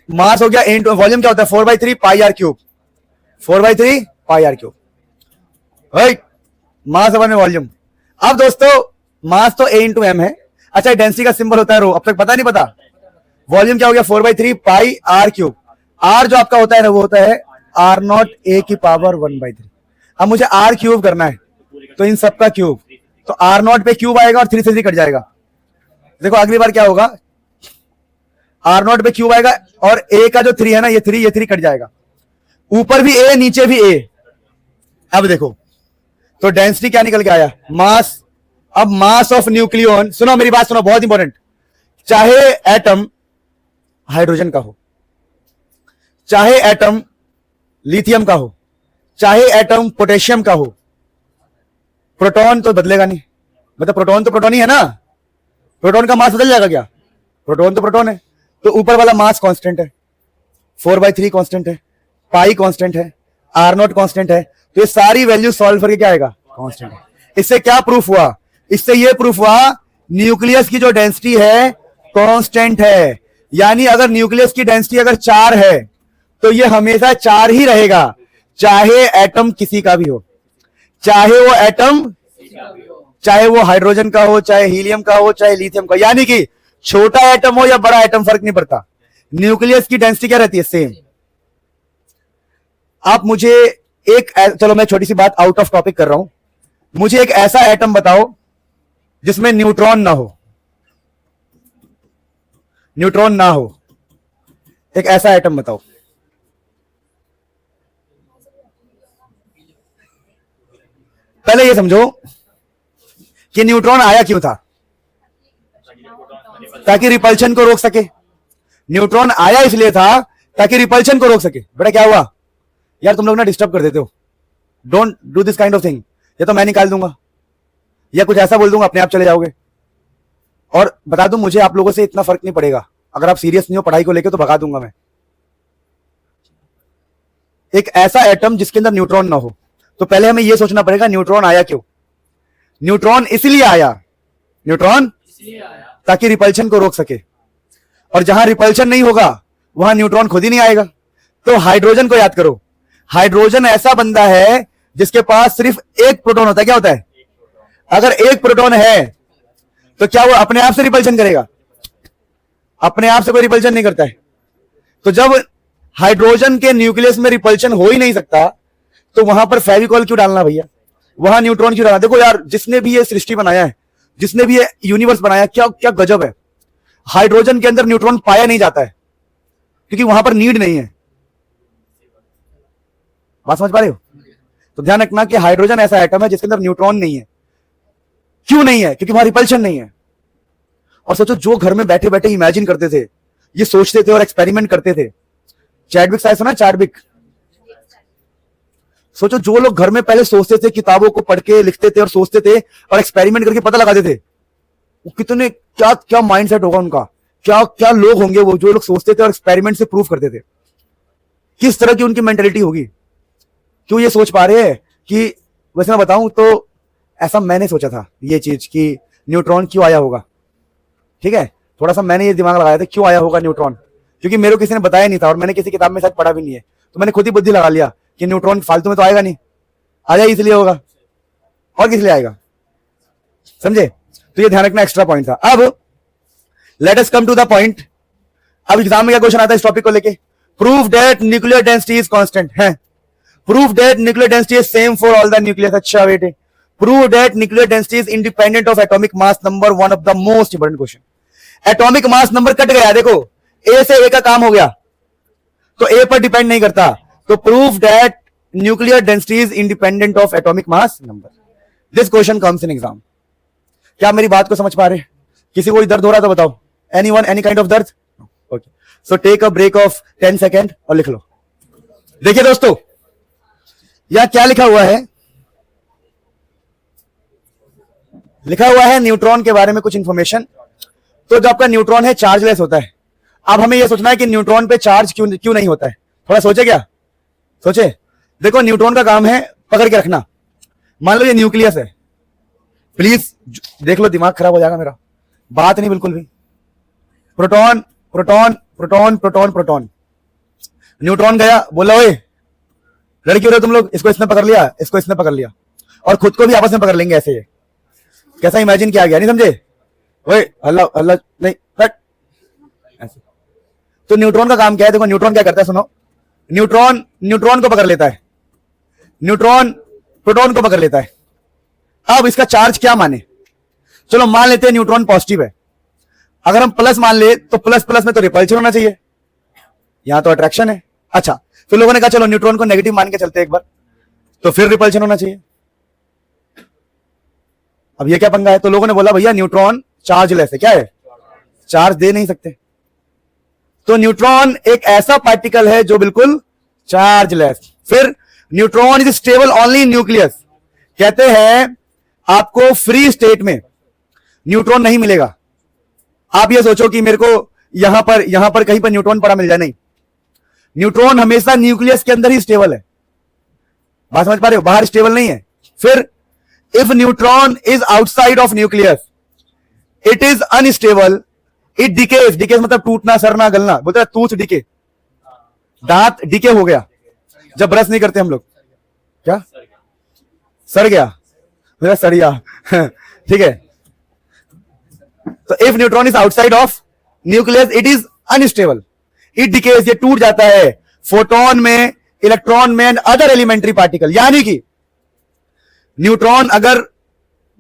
मास हो गया A इंटू वॉल्यूम, क्या होता है? 4/3 pi R cube, 4/3 pi R cube, right. Mass अपन में वॉल्यूम। अब दोस्तों मास तो A इंटू एम है। अच्छा, डेंसिटी का सिंबल होता है रो, अब तक पता नहीं पता? वॉल्यूम क्या हो गया? 4/3 पाई आर क्यूब। आर जो आपका होता है ना, वो होता है आर नॉट ए की पावर 1/3। अब मुझे आर क्यूब करना है, तो इन सबका क्यूब, तो आर नॉट पे क्यूब आएगा और 3 से 3 कट जाएगा। देखो अगली बार क्या होगा, आर नॉट पे क्यूब आएगा और ए का जो 3 है ना, ये 3 कट जाएगा। ऊपर भी ए, नीचे भी ए। अब देखो तो डेंसिटी क्या निकल के आया? मास। अब मास ऑफ न्यूक्लियन, सुनो मेरी बात सुनो, बहुत इंपॉर्टेंट। चाहे एटम हाइड्रोजन का हो, चाहे एटम लिथियम का हो, चाहे एटम पोटेशियम का हो, प्रोटॉन तो बदलेगा नहीं। मतलब प्रोटॉन तो प्रोटॉन ही है ना, प्रोटॉन का मास बदल जाएगा क्या? प्रोटॉन तो प्रोटॉन है। तो ऊपर वाला मास कांस्टेंट है, 4/3 कांस्टेंट है, पाई कांस्टेंट है, आर नॉट कांस्टेंट है। तो ये सारी वैल्यू सॉल्व करके क्या आएगा? कांस्टेंट है। इससे क्या प्रूफ हुआ? इससे ये प्रूफ हुआ न्यूक्लियस की जो डेंसिटी है कांस्टेंट है। यानी अगर न्यूक्लियस की डेंसिटी अगर 4 है तो ये हमेशा 4 ही रहेगा, चाहे एटम किसी का भी हो, चाहे वो एटम, चाहे वो हाइड्रोजन का हो, चाहे हीलियम का हो, चाहे लिथियम का। यानी कि छोटा एटम हो या बड़ा एटम, फर्क नहीं पड़ता, न्यूक्लियस की डेंसिटी क्या रहती है? सेम। आप मुझे एक, चलो मैं छोटी सी बात आउट ऑफ टॉपिक कर रहा हूं, मुझे एक ऐसा एटम बताओ जिसमें न्यूट्रॉन ना हो, न्यूट्रॉन ना हो, एक ऐसा एटम बताओ। पहले ये समझो कि न्यूट्रॉन आया क्यों था? ताकि रिपल्शन को रोक सके। न्यूट्रॉन आया इसलिए था ताकि रिपल्शन को रोक सके। बेटा क्या हुआ यार, तुम लोग ना डिस्टर्ब कर देते हो, don't do this kind of thing. या तो मैं निकाल दूंगा या कुछ ऐसा बोल दूंगा, अपने आप चले जाओगे। और बता दूं, मुझे आप लोगों से इतना फर्क नहीं पड़ेगा, अगर आप सीरियस नहीं हो पढ़ाई को लेकर तो भगा दूंगा मैं। एक ऐसा एटम जिसके अंदर न्यूट्रॉन ना हो, तो पहले हमें यह सोचना पड़ेगा न्यूट्रॉन आया क्यों? न्यूट्रॉन इसलिए आया, न्यूट्रॉन ताकि रिपल्शन को रोक सके। और जहां रिपल्शन नहीं होगा वहां न्यूट्रॉन खुद ही नहीं आएगा। तो हाइड्रोजन को याद करो, हाइड्रोजन ऐसा बंदा है जिसके पास सिर्फ एक प्रोटॉन होता है। क्या होता है? अगर एक प्रोटॉन है तो क्या वो अपने आप से रिपल्शन करेगा? अपने आप से कोई रिपल्शन नहीं करता है। तो जब हाइड्रोजन के न्यूक्लियस में रिपल्शन हो ही नहीं सकता, तो वहां पर फेविकॉल क्यों डालना भैया? वहां न्यूट्रॉन क्यों डालना? देखो यार, जिसने भी ये सृष्टि बनाया है, जिसने भी ये यूनिवर्स बनाया, क्या क्या गजब है। हाइड्रोजन के अंदर न्यूट्रॉन पाया नहीं जाता है क्योंकि वहां पर नीड नहीं है। बात समझ पा रहे हो? तो ध्यान रखना कि हाइड्रोजन ऐसा एटम है जिसके अंदर न्यूट्रॉन नहीं है। क्यों नहीं है? क्योंकि वहां रिपल्शन नहीं है। और सोचो, जो घर में बैठे बैठे इमेजिन करते थे, ये सोचते थे और एक्सपेरिमेंट करते थे। चैडविक साइंस सुना? चैडविक। सोचो, जो लोग घर में पहले सोचते थे, किताबों को पढ़ के लिखते थे और सोचते थे और एक्सपेरिमेंट करके पता लगाते थे, वो कितने क्या क्या माइंडसेट होगा उनका, क्या क्या लोग होंगे वो जो लोग सोचते थे और एक्सपेरिमेंट से प्रूव करते थे। किस तरह की उनकी मेंटेलिटी होगी? क्यों ये सोच पा रहे हैं कि, वैसे मैं बताऊं तो ऐसा मैंने सोचा था ये चीज कि न्यूट्रॉन क्यों आया होगा। ठीक है, थोड़ा सा मैंने ये दिमाग लगाया था क्यों आया होगा न्यूट्रॉन, क्योंकि मेरे को किसी ने बताया नहीं था और मैंने किसी किताब में शायद पढ़ा भी नहीं है। तो मैंने खुद ही बुद्धि लगा लिया कि न्यूट्रॉन फालतू में तो आएगा नहीं, आ जाए इसलिए होगा, और किस लिए आएगा। समझे? तो ये ध्यान रखना, एक्स्ट्रा पॉइंट था। अब let us come to the point. अब एग्जाम में क्या क्वेश्चन आता है इस टॉपिक को लेके? Prove that nuclear density is constant है। Prove that nuclear density is same for all the nucleus. अच्छा बेटे, prove that nuclear density is independent of atomic mass number. One of the most important question. Atomic mass number cut गया, देखो A से A का काम हो गया, तो A पर डिपेंड नहीं करता. तो prove that nuclear density is independent of atomic mass number. This question comes in exam. क्या मेरी बात को समझ पा रहे? किसी को दर्द हो रहा तो बताओ. Anyone, any kind of दर्द? Okay. So take a break of 10 second और लिख लो. देखिए दोस्तों, यह क्या लिखा हुआ है? लिखा हुआ है न्यूट्रॉन के बारे में कुछ इंफॉर्मेशन. तो जो आपका न्यूट्रॉन है चार्जलेस होता है. अब हमें यह सोचना है कि न्यूट्रॉन पे चार्ज क्यों नहीं होता है. थोड़ा सोचे, क्या सोचे? देखो, न्यूट्रॉन का काम है पकड़ के रखना. मान लो ये न्यूक्लियस है, प्लीज देख लो, दिमाग खराब हो जाएगा मेरा, बात नहीं बिल्कुल भी. Proton proton proton proton proton, neutron गया, बोला ओए लड़की हो रहे तुम लोग, इसको इसने पकड़ लिया, इसको इसने पकड़ लिया, और खुद को भी आपस में पकड़ लेंगे ऐसे. ये कैसा इमेजिन किया गया, नहीं समझे? ओए अल्लाह अल्लाह नहीं, कट ऐसे. तो न्यूट्रॉन का काम क्या है? देखो न्यूट्रॉन क्या करता है, सुनो. न्यूट्रॉन को पकड़ लेता है, न्यूट्रॉन प्रोटॉन को पकड़ लेता है. अब इसका चार्ज क्या माने? चलो मान लेते हैं न्यूट्रॉन पॉजिटिव है. अगर हम प्लस मान ले तो प्लस प्लस में तो रिपल्शन होना चाहिए, यहां तो अट्रैक्शन है. अच्छा, तो लोगों ने कहा चलो न्यूट्रॉन को नेगेटिव मान के चलते एक बार, तो फिर रिपल्शन होना चाहिए. अब ये क्या पंगा है? तो लोगों ने बोला भैया न्यूट्रॉन चार्जलेस है. क्या है? चार्ज दे नहीं सकते. तो न्यूट्रॉन एक ऐसा पार्टिकल है जो बिल्कुल चार्जलेस. फिर neutron is stable only in nucleus. कहते हैं आपको फ्री स्टेट में न्यूट्रॉन नहीं मिलेगा. आप ये सोचो कि मेरे को यहां पर कहीं पर न्यूट्रॉन पड़ा मिल जाए, नहीं. न्यूट्रॉन हमेशा न्यूक्लियस के अंदर ही स्टेबल है. बात समझ पा रहे हो? बाहर स्टेबल नहीं है. फिर if neutron is outside of nucleus it is unstable, it decays. Decays मतलब टूटना, सड़ना, गलना. बोलते हैं टूथ डिके, दांत डिके हो गया जब ब्रश नहीं करते हम लोग. क्या सड़ गया? मेरा सड़िया. ठीक है. तो if neutron is outside of nucleus it is unstable, it decays, ये टूट जाता है फोटोन में, इलेक्ट्रॉन में एंड अदर एलिमेंट्री पार्टिकल. यानी कि न्यूट्रॉन अगर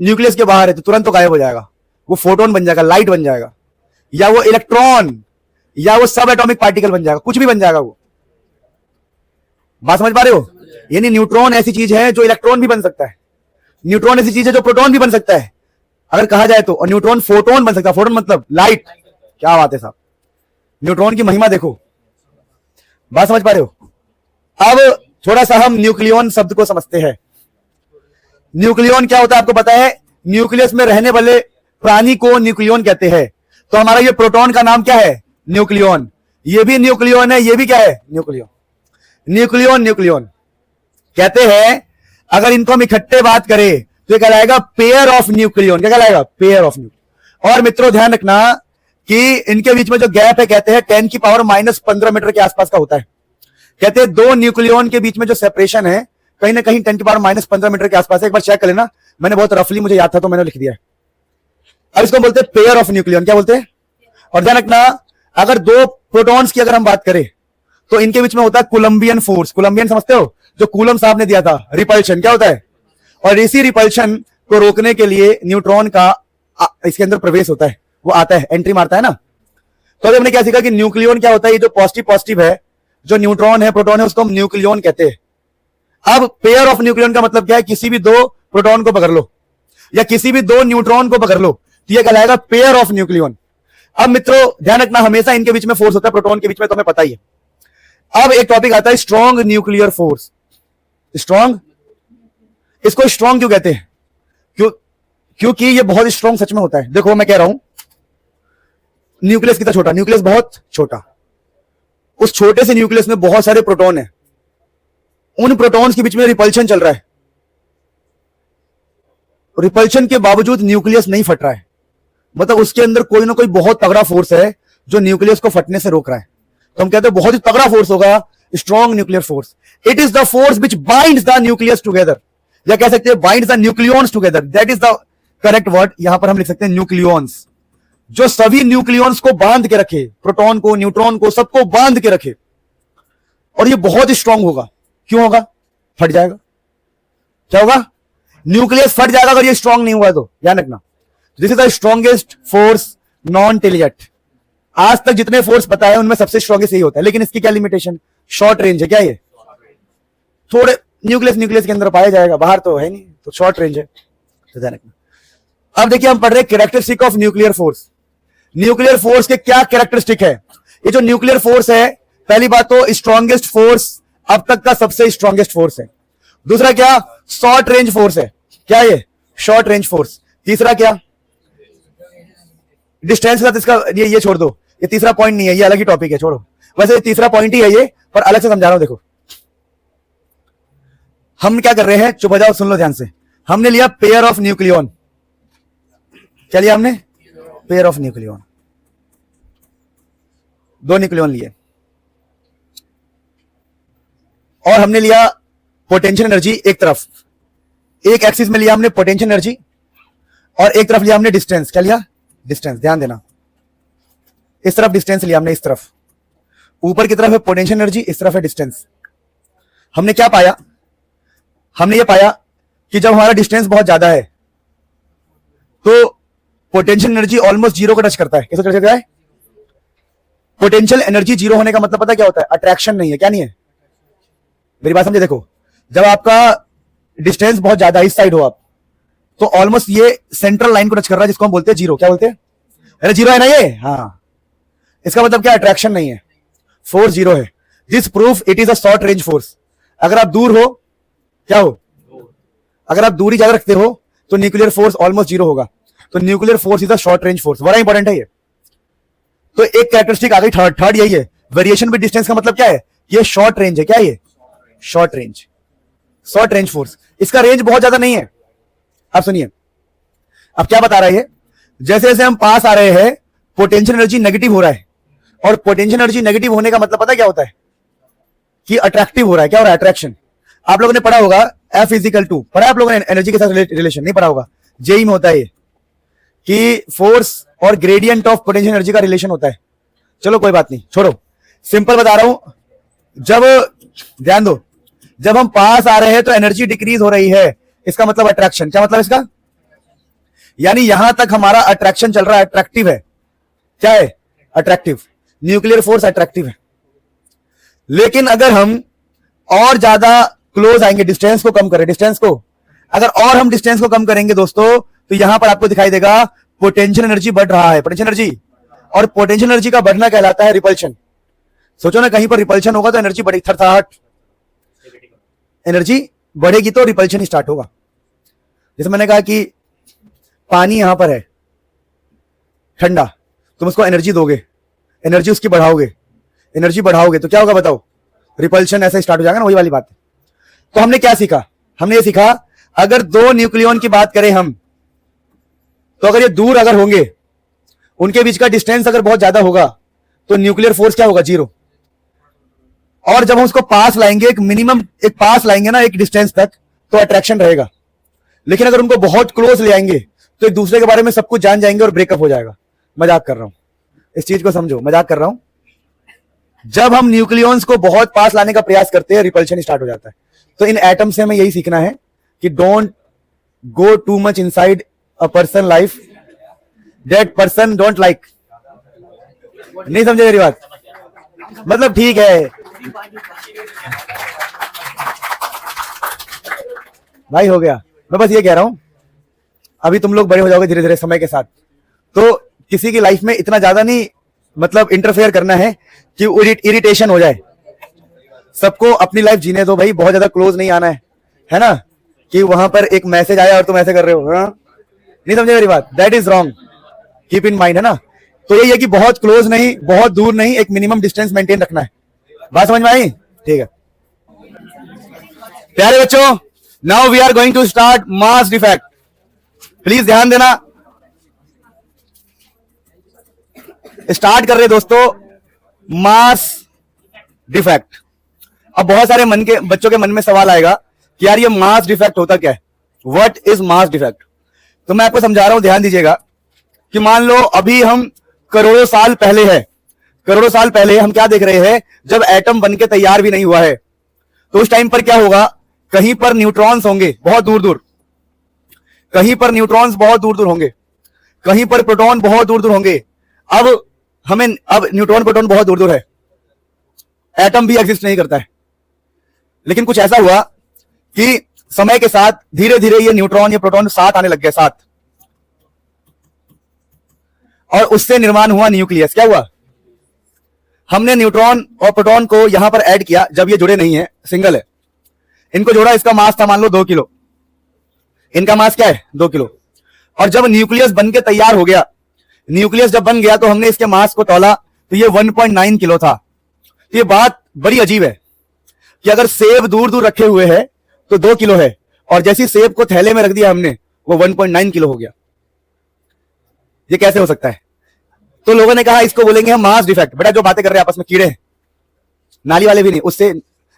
न्यूक्लियस के बाहर है तो तुरंत तो गायब हो जाएगा, वो फोटोन बन जाएगा, लाइट बन जाएगा, या वो इलेक्ट्रॉन, या वो सब एटॉमिक पार्टिकल बन जाएगा, कुछ भी बन जाएगा वो. बात समझ पा रहे हो? यानी न्यूट्रॉन ऐसी चीज है जो इलेक्ट्रॉन भी बन सकता है, न्यूट्रॉन ऐसी चीज है जो प्रोटॉन भी बन सकता है अगर कहा जाए तो, और न्यूट्रॉन फोटोन बन सकता है. फोटोन मतलब लाइट. क्या बात है साहब, न्यूट्रॉन की महिमा देखो. बात समझ पा रहे हो? अब थोड़ा सा हम न्यूक्लियॉन शब्द को समझते हैं. न्यूक्लियॉन क्या होता है आपको पता है? न्यूक्लियस में रहने वाले प्राणी को न्यूक्लियॉन कहते हैं. तो हमारा ये प्रोटॉन का नाम क्या है? न्यूक्लियॉन. ये भी न्यूक्लियॉन है, ये भी क्या है? न्यूक्लियॉन. न्यूक्लियॉन कहते हैं. अगर इनको हम इकट्ठे बात करें तो ये कहलाएगा पेयर ऑफ न्यूक्लियॉन. क्या कहलाएगा? Pair of nucleon. और मित्रों ध्यान रखना कि इनके बीच में जो गैप है कहते हैं 10 की पावर -15 मीटर के आसपास का होता है. कहते हैं दो न्यूक्लियॉन के बीच में जो सेपरेशन है कहीं ना कहीं 10 की पावर -15 मीटर के आसपास है. एक बार चेक कर लेना, मैंने बहुत रफली, मुझे याद था तो मैंने लिख दिया. अब इसको बोलते हैं पेयर ऑफ न्यूक्लियॉन. क्या बोलते हैं? और ध्यान रखना, अगर दो प्रोटॉन्स की अगर हम बात करें तो इनके बीच में होता है कोलंबियन फोर्स. कोलंबियन समझते हो? जो कूलम साहब ने दिया था, रिपल्शन. क्या होता है? और इसी रिपल्शन को रोकने के लिए न्यूट्रॉन का इसके अंदर प्रवेश होता है, वो आता है, एंट्री मारता है ना. तो अभी हमने क्या सीखा कि न्यूक्लियॉन क्या होता है? ये जो पॉजिटिव है, जो न्यूट्रॉन है, प्रोटॉन है, उसको हम न्यूक्लियॉन कहते हैं. अब पेयर ऑफ न्यूक्लियॉन का मतलब क्या है? किसी भी दो प्रोटॉन को पकड़ लो या किसी भी दो न्यूट्रॉन को पकड़ लो तो यह कहलाएगा पेयर ऑफ न्यूक्लियॉन. अब मित्रों ध्यान रखना, हमेशा इनके बीच में फोर्स होता है, प्रोटॉन के बीच में, तो हमें पता ही है. अब एक टॉपिक आता है स्ट्रॉन्ग न्यूक्लियर फोर्स. स्ट्रॉन्ग, इसको स्ट्रॉन्ग क्यों कहते हैं? क्योंकि ये बहुत स्ट्रॉन्ग सच में होता है. देखो मैं कह रहा हूं न्यूक्लियस कितना छोटा, न्यूक्लियस बहुत छोटा, उस छोटे से न्यूक्लियस में बहुत सारे प्रोटॉन है, उन प्रोटॉन्स के बीच में रिपल्शन चल रहा है. रिपल्शन के बावजूद न्यूक्लियस नहीं फट रहा है, मतलब उसके अंदर कोई ना कोई बहुत तगड़ा फोर्स है जो न्यूक्लियस को फटने से रोक रहा है. तो हम कहते हैं बहुत ही तगड़ा फोर्स होगा, strong nuclear force. It is the force which binds the nucleus together, या कह सकते हैं binds the nucleons together. That is the correct word. यहां पर हम लिख सकते हैं न्यूक्लियॉन्स, जो सभी न्यूक्लियॉन्स को बांध के रखे, प्रोटॉन को, न्यूट्रॉन को, सबको बांध के रखे. और ये बहुत ही स्ट्रांग होगा. क्यों होगा? फट जाएगा। क्या होगा? न्यूक्लियस फट जाएगा अगर ये स्ट्रांग नहीं हुआ तो, ध्यान रखना। This is the strongest force known till yet. आज तक जितने फोर्स पता है उनमें सबसे स्ट्रॉन्गेस्ट यही होता है, लेकिन इसकी क्या लिमिटेशन? शॉर्ट रेंज है। क्या ये? थोड़े न्यूक्लियस के अंदर पाया जाएगा, बाहर तो है नहीं, तो शॉर्ट रेंज है, तो ध्यान रखना। अब देखिए हम पढ़ रहे characteristic of nuclear force. Nuclear force के क्या कैरेक्टरिस्टिक है? ये जो न्यूक्लियर फोर्स है, पहली बात तो स्ट्रॉन्गेस्ट फोर्स, अब तक का सबसे स्ट्रॉन्गेस्ट फोर्स है। दूसरा क्या? शॉर्ट रेंज फोर्स है। क्या ये? Short range force. तीसरा क्या? डिस्टेंस के साथ इसका ये छोड़ दो, ये तीसरा पॉइंट नहीं है, ये अलग ही टॉपिक है, छोड़ो। वैसे ये तीसरा पॉइंट ही है ये, पर अलग से समझा रहा हूं। देखो हम क्या कर रहे हैं, चुप हो जाओ, सुन लो ध्यान से। हमने लिया पेयर ऑफ न्यूक्लियन। क्या लिया हमने? Pair of nucleon. दो न्यूक्लियन लिए, और हमने लिया पोटेंशियल एनर्जी एक तरफ, एक एक्सिस में लिया हमने पोटेंशियल एनर्जी, और एक तरफ लिया हमने डिस्टेंस। क्या लिया? डिस्टेंस। ध्यान देना, इस तरफ डिस्टेंस लिया हमने, इस तरफ ऊपर की तरफ है पोटेंशियल एनर्जी, इस तरफ है डिस्टेंस। हमने क्या पाया? हमने ये पाया कि जब हमारा डिस्टेंस बहुत ज्यादा है तो पोटेंशियल एनर्जी ऑलमोस्ट जीरो को टच करता है। कैसे टच करता है? पोटेंशियल एनर्जी जीरो होने का मतलब पता क्या होता है? अट्रैक्शन नहीं है। क्या नहीं है? मेरी बात समझे। देखो जब आपका डिस्टेंस बहुत ज्यादा, इस साइड हो आप, तो ऑलमोस्ट ये सेंट्रल लाइन को टच कर रहा है, जिसको हम बोलते हैं जीरो। क्या बोलते हैं? अरे जीरो है ना ये, हाँ। इसका मतलब क्या? अट्रैक्शन नहीं है, फोर्स जीरो है। This proof it is a short range force. अगर आप दूर हो, क्या हो? अगर आप दूरी ज्यादा रखते हो तो न्यूक्लियर फोर्स ऑलमोस्ट जीरो होगा। तो nuclear force is a short range force, बड़ा इंपॉर्टेंट है ये। तो एक कैरेक्टरिस्टिक आ गई, थर्ड यही है। वेरिएशन विद डिस्टेंस का मतलब क्या है? ये शॉर्ट रेंज है। क्या ये? Short range, short range force. इसका रेंज बहुत ज्यादा नहीं है। अब सुनिए, अब क्या बता रहा है? जैसे जैसे हम पास आ रहे हैं पोटेंशियल एनर्जी नेगेटिव हो रहा है, और पोटेंशियल एनर्जी नेगेटिव होने का मतलब पता क्या होता है? कि अट्रैक्टिव हो रहा है। क्या हो रहा है? अट्रैक्शन। आप लोगों ने पढ़ा होगा F इजिकल टू, पढ़ा आप लोगों ने एनर्जी के साथ रिलेशन? नहीं पढ़ा होगा, जेई में होता है ये, कि फोर्स और ग्रेडियंट ऑफ पोटेंशियल एनर्जी का रिलेशन होता है। चलो कोई बात नहीं, छोड़ो, सिंपल बता रहा हूं। जब, ध्यान दो, जब हम पास आ रहे हैं तो एनर्जी डिक्रीज हो रही है, इसका मतलब अट्रैक्शन। क्या मतलब इसका? यानी यहां तक हमारा अट्रैक्शन चल रहा है, अट्रैक्टिव है। क्या है? अट्रैक्टिव। न्यूक्लियर फोर्स अट्रैक्टिव है। लेकिन अगर हम और ज्यादा क्लोज आएंगे, डिस्टेंस को कम करें, डिस्टेंस को अगर और हम डिस्टेंस को कम करेंगे दोस्तों, तो यहां पर आपको दिखाई देगा पोटेंशियल एनर्जी बढ़ रहा है। पोटेंशियल एनर्जी, और पोटेंशियल एनर्जी का बढ़ना कहलाता है रिपल्शन। सोचो ना, कहीं पर रिपल्शन होगा तो एनर्जी बढ़ेगी, थरथराहट, एनर्जी बढ़ेगी तो रिपल्शन स्टार्ट होगा। जैसे मैंने कहा कि पानी यहां पर है ठंडा, तुम उसको एनर्जी दोगे, एनर्जी उसकी बढ़ाओगे, एनर्जी बढ़ाओगे तो क्या होगा बताओ? रिपल्शन ऐसा स्टार्ट हो जाएगा ना, वही वाली बात है। तो हमने क्या सीखा? हमने ये सीखा, अगर दो न्यूक्लियन की बात करें हम, तो अगर ये दूर अगर होंगे, उनके बीच का डिस्टेंस अगर बहुत ज्यादा होगा, तो न्यूक्लियर फोर्स क्या होगा? जीरो। और जब हम उसको पास लाएंगे, एक मिनिमम एक पास लाएंगे ना एक डिस्टेंस तक, तो अट्रैक्शन रहेगा। लेकिन अगर उनको बहुत क्लोज ले आएंगे तो एक दूसरे के बारे में सब कुछ जान जाएंगे और ब्रेकअप हो जाएगा। मजाक कर रहा हूं, इस चीज को समझो, मजाक कर रहा हूं। जब हम न्यूक्लियंस को बहुत पास लाने का प्रयास करते हैं, रिपल्शन स्टार्ट हो जाता है। तो इन एटम से हमें यही सीखना है कि don't go too much inside a person life that person don't like. नहीं समझे मेरी बात? मतलब ठीक है भाई, हो गया। मैं बस ये कह रहा हूं, अभी तुम लोग बड़े हो जाओगे धीरे धीरे समय के साथ, तो किसी की लाइफ में इतना ज्यादा नहीं मतलब इंटरफेयर करना है कि इरिटेशन हो जाए। सबको अपनी लाइफ जीने दो भाई, बहुत ज्यादा क्लोज नहीं आना है ना? कि वहां पर एक मैसेज आया और तुम ऐसे कर रहे हो, हाँ? नहीं समझे मेरी बात? That is wrong, keep in mind, है ना? तो यही है कि बहुत क्लोज नहीं, बहुत दूर नहीं, एक मिनिमम डिस्टेंस मेंटेन रखना है। बात समझ में आई? ठीक है प्यारे बच्चों, now we are going to start mass defect. Please ध्यान देना, स्टार्ट कर रहे दोस्तों मास डिफेक्ट। अब बहुत सारे बच्चों के मन में सवाल आएगा कि यार ये मास डिफेक्ट होता क्या है? What is mass defect? तो मैं आपको समझा रहा हूं, ध्यान दीजिएगा कि मान लो अभी हम करोड़ों साल पहले है, करोड़ों साल पहले हम क्या देख रहे हैं? जब एटम बनके तैयार भी नहीं हुआ है, तो उस टाइम पर क्या होगा कहीं पर न्यूट्रॉन्स होंगे बहुत दूर दूर, कहीं पर न्यूट्रॉन्स बहुत दूर दूर होंगे, कहीं पर प्रोटॉन बहुत दूर दूर होंगे। अब न्यूट्रॉन प्रोटॉन बहुत दूर दूर है, एटम भी एग्जिस्ट नहीं करता है। लेकिन कुछ ऐसा हुआ कि समय के साथ धीरे धीरे ये न्यूट्रॉन ये प्रोटॉन साथ आने लग गए, साथ, और उससे निर्माण हुआ न्यूक्लियस। क्या हुआ? हमने न्यूट्रॉन और प्रोटॉन को यहां पर ऐड किया जब ये जुड़े नहीं है, सिंगल है, इनको जोड़ा, इसका मास था मान लो 2 किलो, इनका मास क्या है 2 किलो। और जब न्यूक्लियस बन के तैयार हो गया, न्यूक्लियस जब बन गया तो हमने इसके मास को तौला तो ये 1.9 किलो था। तो ये बात बड़ी अजीब है कि अगर सेब दूर दूर रखे हुए हैं तो 2 किलो है, और जैसी सेब को थैले में रख दिया हमने वो 1.9 किलो हो गया। ये कैसे हो सकता है? तो लोगों ने कहा इसको बोलेंगे हम मास डिफेक्ट। बेटा जो बातें कर रहे हैं आपस में कीड़े हैं, नाली वाले भी नहीं, उससे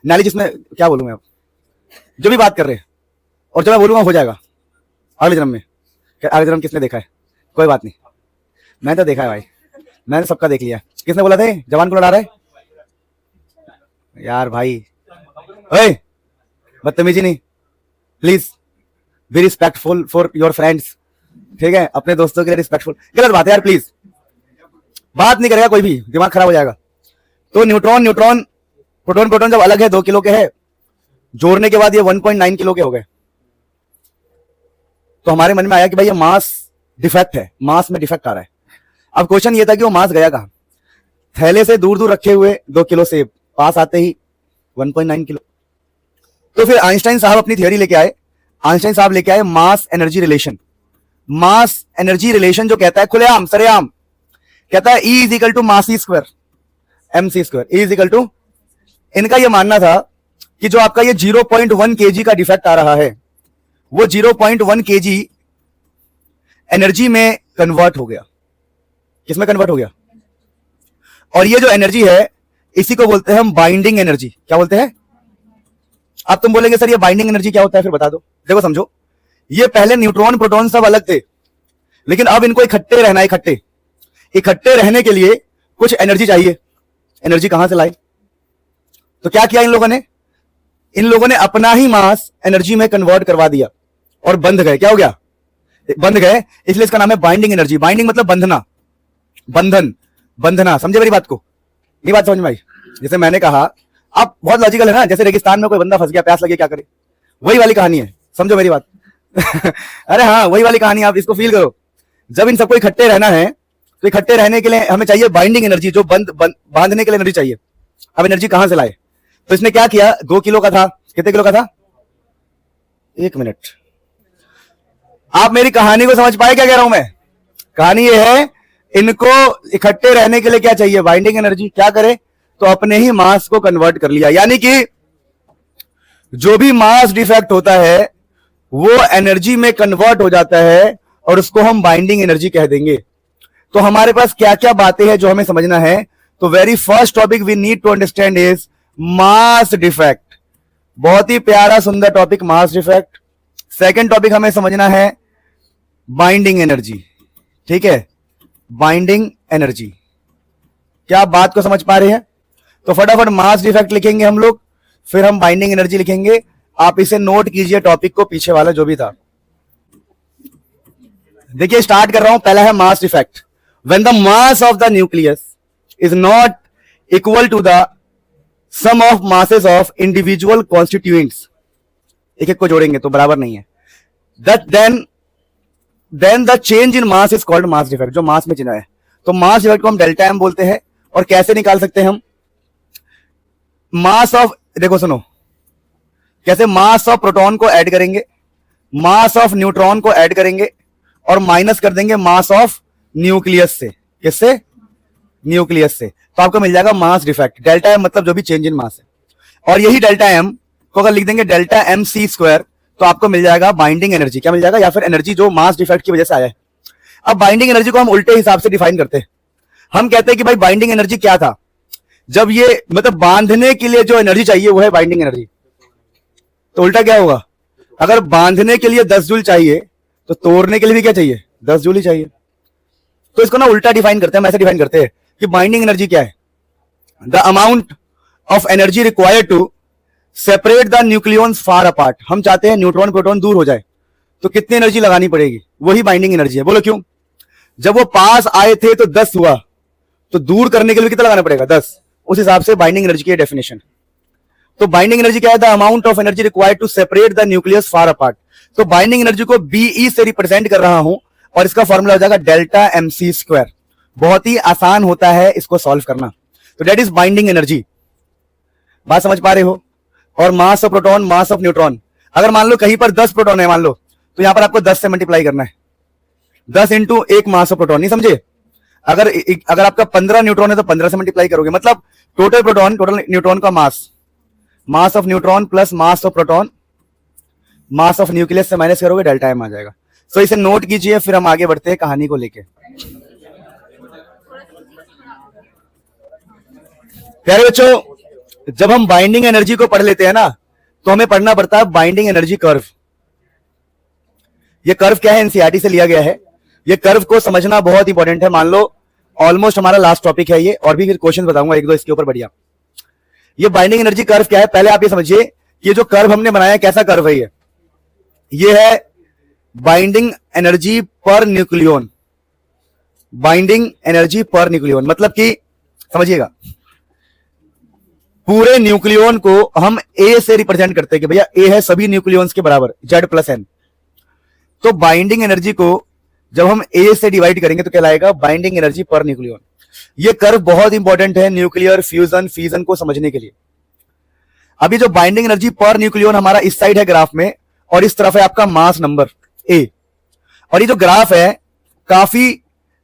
नाली जिसमें क्या बोलूं मैं, जो भी बात कर रहे हैं, और जो मैं बोलूंगा हो जाएगा अगले जन्म में। अगले जन्म किसने देखा है? कोई बात नहीं, मैंने तो देखा है भाई, मैंने सबका देख लिया। किसने बोला था जवान को लड़ा रहा है? यार भाई बदतमीजी नहीं, please be respectful for your friends, ठीक है? अपने दोस्तों के लिए रिस्पेक्टफुल। गलत बात है यार, प्लीज बात नहीं करेगा कोई भी, दिमाग खराब हो जाएगा। तो न्यूट्रॉन न्यूट्रॉन प्रोटॉन प्रोटॉन जब अलग है 2 किलो के है, जोड़ने के बाद ये 1.9 किलो के हो गए। तो हमारे मन में आया कि भाई ये मास डिफेक्ट है, मास में डिफेक्ट आ रहा है। अब क्वेश्चन ये था कि वो मास गया कहां? थैले से दूर दूर रखे हुए 2 किलो सेब, पास आते ही 1.9 किलो। तो फिर आइंस्टाइन साहब अपनी थियोरी लेके आए। आइंस्टाइन साहब लेके आए mass energy relation. Mass energy relation जो कहता है खुलेआम सरेआम, कहता है E is equal to mass E square M C square, E is equal to. इनका यह मानना था कि जो आपका ये 0.1 kg का डिफेक्ट आ रहा है, वो 0.1 kg एनर्जी में कन्वर्ट हो गया। किसमें कन्वर्ट हो गया? और ये जो एनर्जी है इसी को बोलते हैं हम बाइंडिंग एनर्जी। क्या बोलते हैं? अब तुम बोलेंगे सर ये बाइंडिंग एनर्जी क्या होता है, फिर बता दो। देखो समझो, ये पहले न्यूट्रॉन प्रोटॉन सब अलग थे, लेकिन अब इनको इकट्ठे रहना है। इकट्ठे रहने के लिए कुछ एनर्जी चाहिए। एनर्जी कहां से लाए? तो क्या किया इन लोगों ने? इन लोगों ने अपना ही मास एनर्जी में कन्वर्ट करवा दिया और बंध गए। क्या हो गया? बंध गए, इसलिए इसका नाम है बाइंडिंग एनर्जी। बाइंडिंग मतलब बंधना, बंधन, बंधना। समझे मेरी बात को? ये बात समझ में आई? जैसे मैंने कहा, आप बहुत लॉजिकल है ना, जैसे रेगिस्तान में कोई बंदा फंस गया, प्यास लगी, क्या करे, वही वाली कहानी है। समझो मेरी बात। अरे हाँ, वही वाली कहानी, आप इसको फील करो। जब इन सबको इकट्ठे रहना है तो इकट्ठे रहने के लिए हमें चाहिए बाइंडिंग एनर्जी, जो बांधने के लिए एनर्जी चाहिए। अब एनर्जी कहां से लाए? तो इसने क्या किया, 2 किलो का था, कितने किलो का था? 1 मिनट, आप मेरी कहानी को समझ पाए क्या कह रहा हूं मैं? कहानी ये है, इनको इकट्ठे रहने के लिए क्या चाहिए? Binding energy. क्या करे? तो अपने ही मास को कन्वर्ट कर लिया। यानी कि जो भी मास डिफेक्ट होता है वो एनर्जी में कन्वर्ट हो जाता है और उसको हम बाइंडिंग एनर्जी कह देंगे। तो हमारे पास क्या क्या बातें हैं जो हमें समझना है? तो very first topic we need to understand is mass defect. बहुत ही प्यारा सुंदर topic, mass defect. Second topic हमें समझना है बाइंडिंग एनर्जी। ठीक है, बाइंडिंग एनर्जी। क्या आप बात को समझ पा रहे हैं? तो फटाफट मास डिफेक्ट लिखेंगे हम लोग, फिर हम बाइंडिंग एनर्जी लिखेंगे। आप इसे नोट कीजिए, टॉपिक को, पीछे वाला जो भी था। देखिए स्टार्ट कर रहा हूं। पहला है mass defect. When the mass of the nucleus is not equal to the sum of masses of individual constituents, एक एक को जोड़ेंगे तो बराबर नहीं है, then the change in mass is called mass defect. जो मास में चेंज है, तो मास डिफेक्ट को हम डेल्टा एम बोलते हैं। और कैसे निकाल सकते हैं हम? मास ऑफ, देखो सुनो, कैसे? मास ऑफ प्रोटॉन को ऐड करेंगे, मास ऑफ न्यूट्रॉन को ऐड करेंगे और माइनस कर देंगे मास ऑफ न्यूक्लियस से। किससे? न्यूक्लियस से। तो आपको मिल जाएगा मास डिफेक्ट। डेल्टा एम मतलब जो भी चेंज इन मास है। और यही डेल्टा एम को अगर लिख देंगे डेल्टा एम सी स्क्वायर, तो आपको मिल जाएगा बाइंडिंग एनर्जी। क्या मिल जाएगा? या फिर एनर्जी जो मास डिफेक्ट की वजह से आया है। अब बाइंडिंग एनर्जी को हम उल्टे हिसाब से डिफाइन करते हैं। हम कहते हैं कि भाई बाइंडिंग एनर्जी क्या था? जब ये मतलब बांधने के लिए जो एनर्जी चाहिए वो है बाइंडिंग एनर्जी। तो उल्टा क्या होगा? अगर बांधने के लिए 10 जूल चाहिए तो तोड़ने के लिए भी क्या चाहिए? 10 जूल ही चाहिए। तो इसको ना उल्टा डिफाइन करते हैं। हम ऐसे डिफाइन करते हैं कि बाइंडिंग एनर्जी क्या है? The amount of energy required to separate the nucleons far apart, हम चाहते हैं न्यूट्रॉन प्रोटॉन दूर हो जाए, तो कितनी एनर्जी लगानी पड़ेगी? वही बाइंडिंग एनर्जी है। बोलो क्यों? जब वो पास आए थे तो 10 हुआ, तो दूर करने के लिए कितना लगाना पड़ेगा? 10। उस हिसाब से बाइंडिंग एनर्जी की डेफिनेशन। तो बाइंडिंग एनर्जी क्या है? The amount of energy required to separate the nucleus far apart. तो बाइंडिंग एनर्जी को बीई से रिप्रेजेंट कर रहा हूं और इसका फॉर्मूला हो जाएगा डेल्टा एमसी स्क्वायर। बहुत ही आसान होता है इसको सॉल्व करना। तो दैट इज बाइंडिंग एनर्जी। बात समझ पा रहे हो? और मास of proton, mass of neutron, अगर मान लो कहीं पर 10 प्रोटॉन है मान लो, तो यहां पर आपको 10 से मल्टीप्लाई करना है। 10 इंटू एक मास ऑफ प्रोटॉन, नहीं समझे? अगर आपका 15 न्यूट्रॉन है तो 15 से मल्टीप्लाई करोगे, मतलब टोटल प्रोटॉन, टोटल न्यूट्रॉन का मास of neutron plus mass of proton, mass of nucleus से माइनस करोगे, डेल्टा एम आ जाएगा। सो इसे नोट कीजिए, फिर हम आगे बढ़ते हैं कहानी को लेके। प्यारे बच्चों, जब हम बाइंडिंग एनर्जी को पढ़ लेते हैं ना, तो हमें पढ़ना पड़ता है बाइंडिंग एनर्जी कर्व। ये कर्व क्या है? एनसीईआरटी से लिया गया है। ये कर्व को समझना बहुत इंपॉर्टेंट है। मान लो ऑलमोस्ट हमारा लास्ट टॉपिक है ये, और भी फिर क्वेश्चन बताऊंगा एक दो इसके ऊपर बढ़िया। ये बाइंडिंग एनर्जी कर्व क्या है? पहले आप ये समझिए, ये जो कर्व हमने बनाया कैसा कर्व है? ये है बाइंडिंग एनर्जी पर न्यूक्लियॉन। बाइंडिंग एनर्जी पर न्यूक्लियॉन मतलब कि समझिएगा, पूरे न्यूक्लियॉन को हम ए से रिप्रेजेंट करते हैं कि भैया ए है सभी न्यूक्लियॉन्स के बराबर, Z प्लस N। तो बाइंडिंग एनर्जी को जब हम ए से डिवाइड करेंगे तो कहलाएगा बाइंडिंग एनर्जी पर न्यूक्लियॉन। ये कर्व बहुत इंपॉर्टेंट है न्यूक्लियर फ्यूजन फीजन को समझने के लिए। अभी जो बाइंडिंग एनर्जी पर न्यूक्लियॉन हमारा इस साइड है ग्राफ में, और इस तरफ है आपका मास नंबर ए। और ये जो ग्राफ है काफी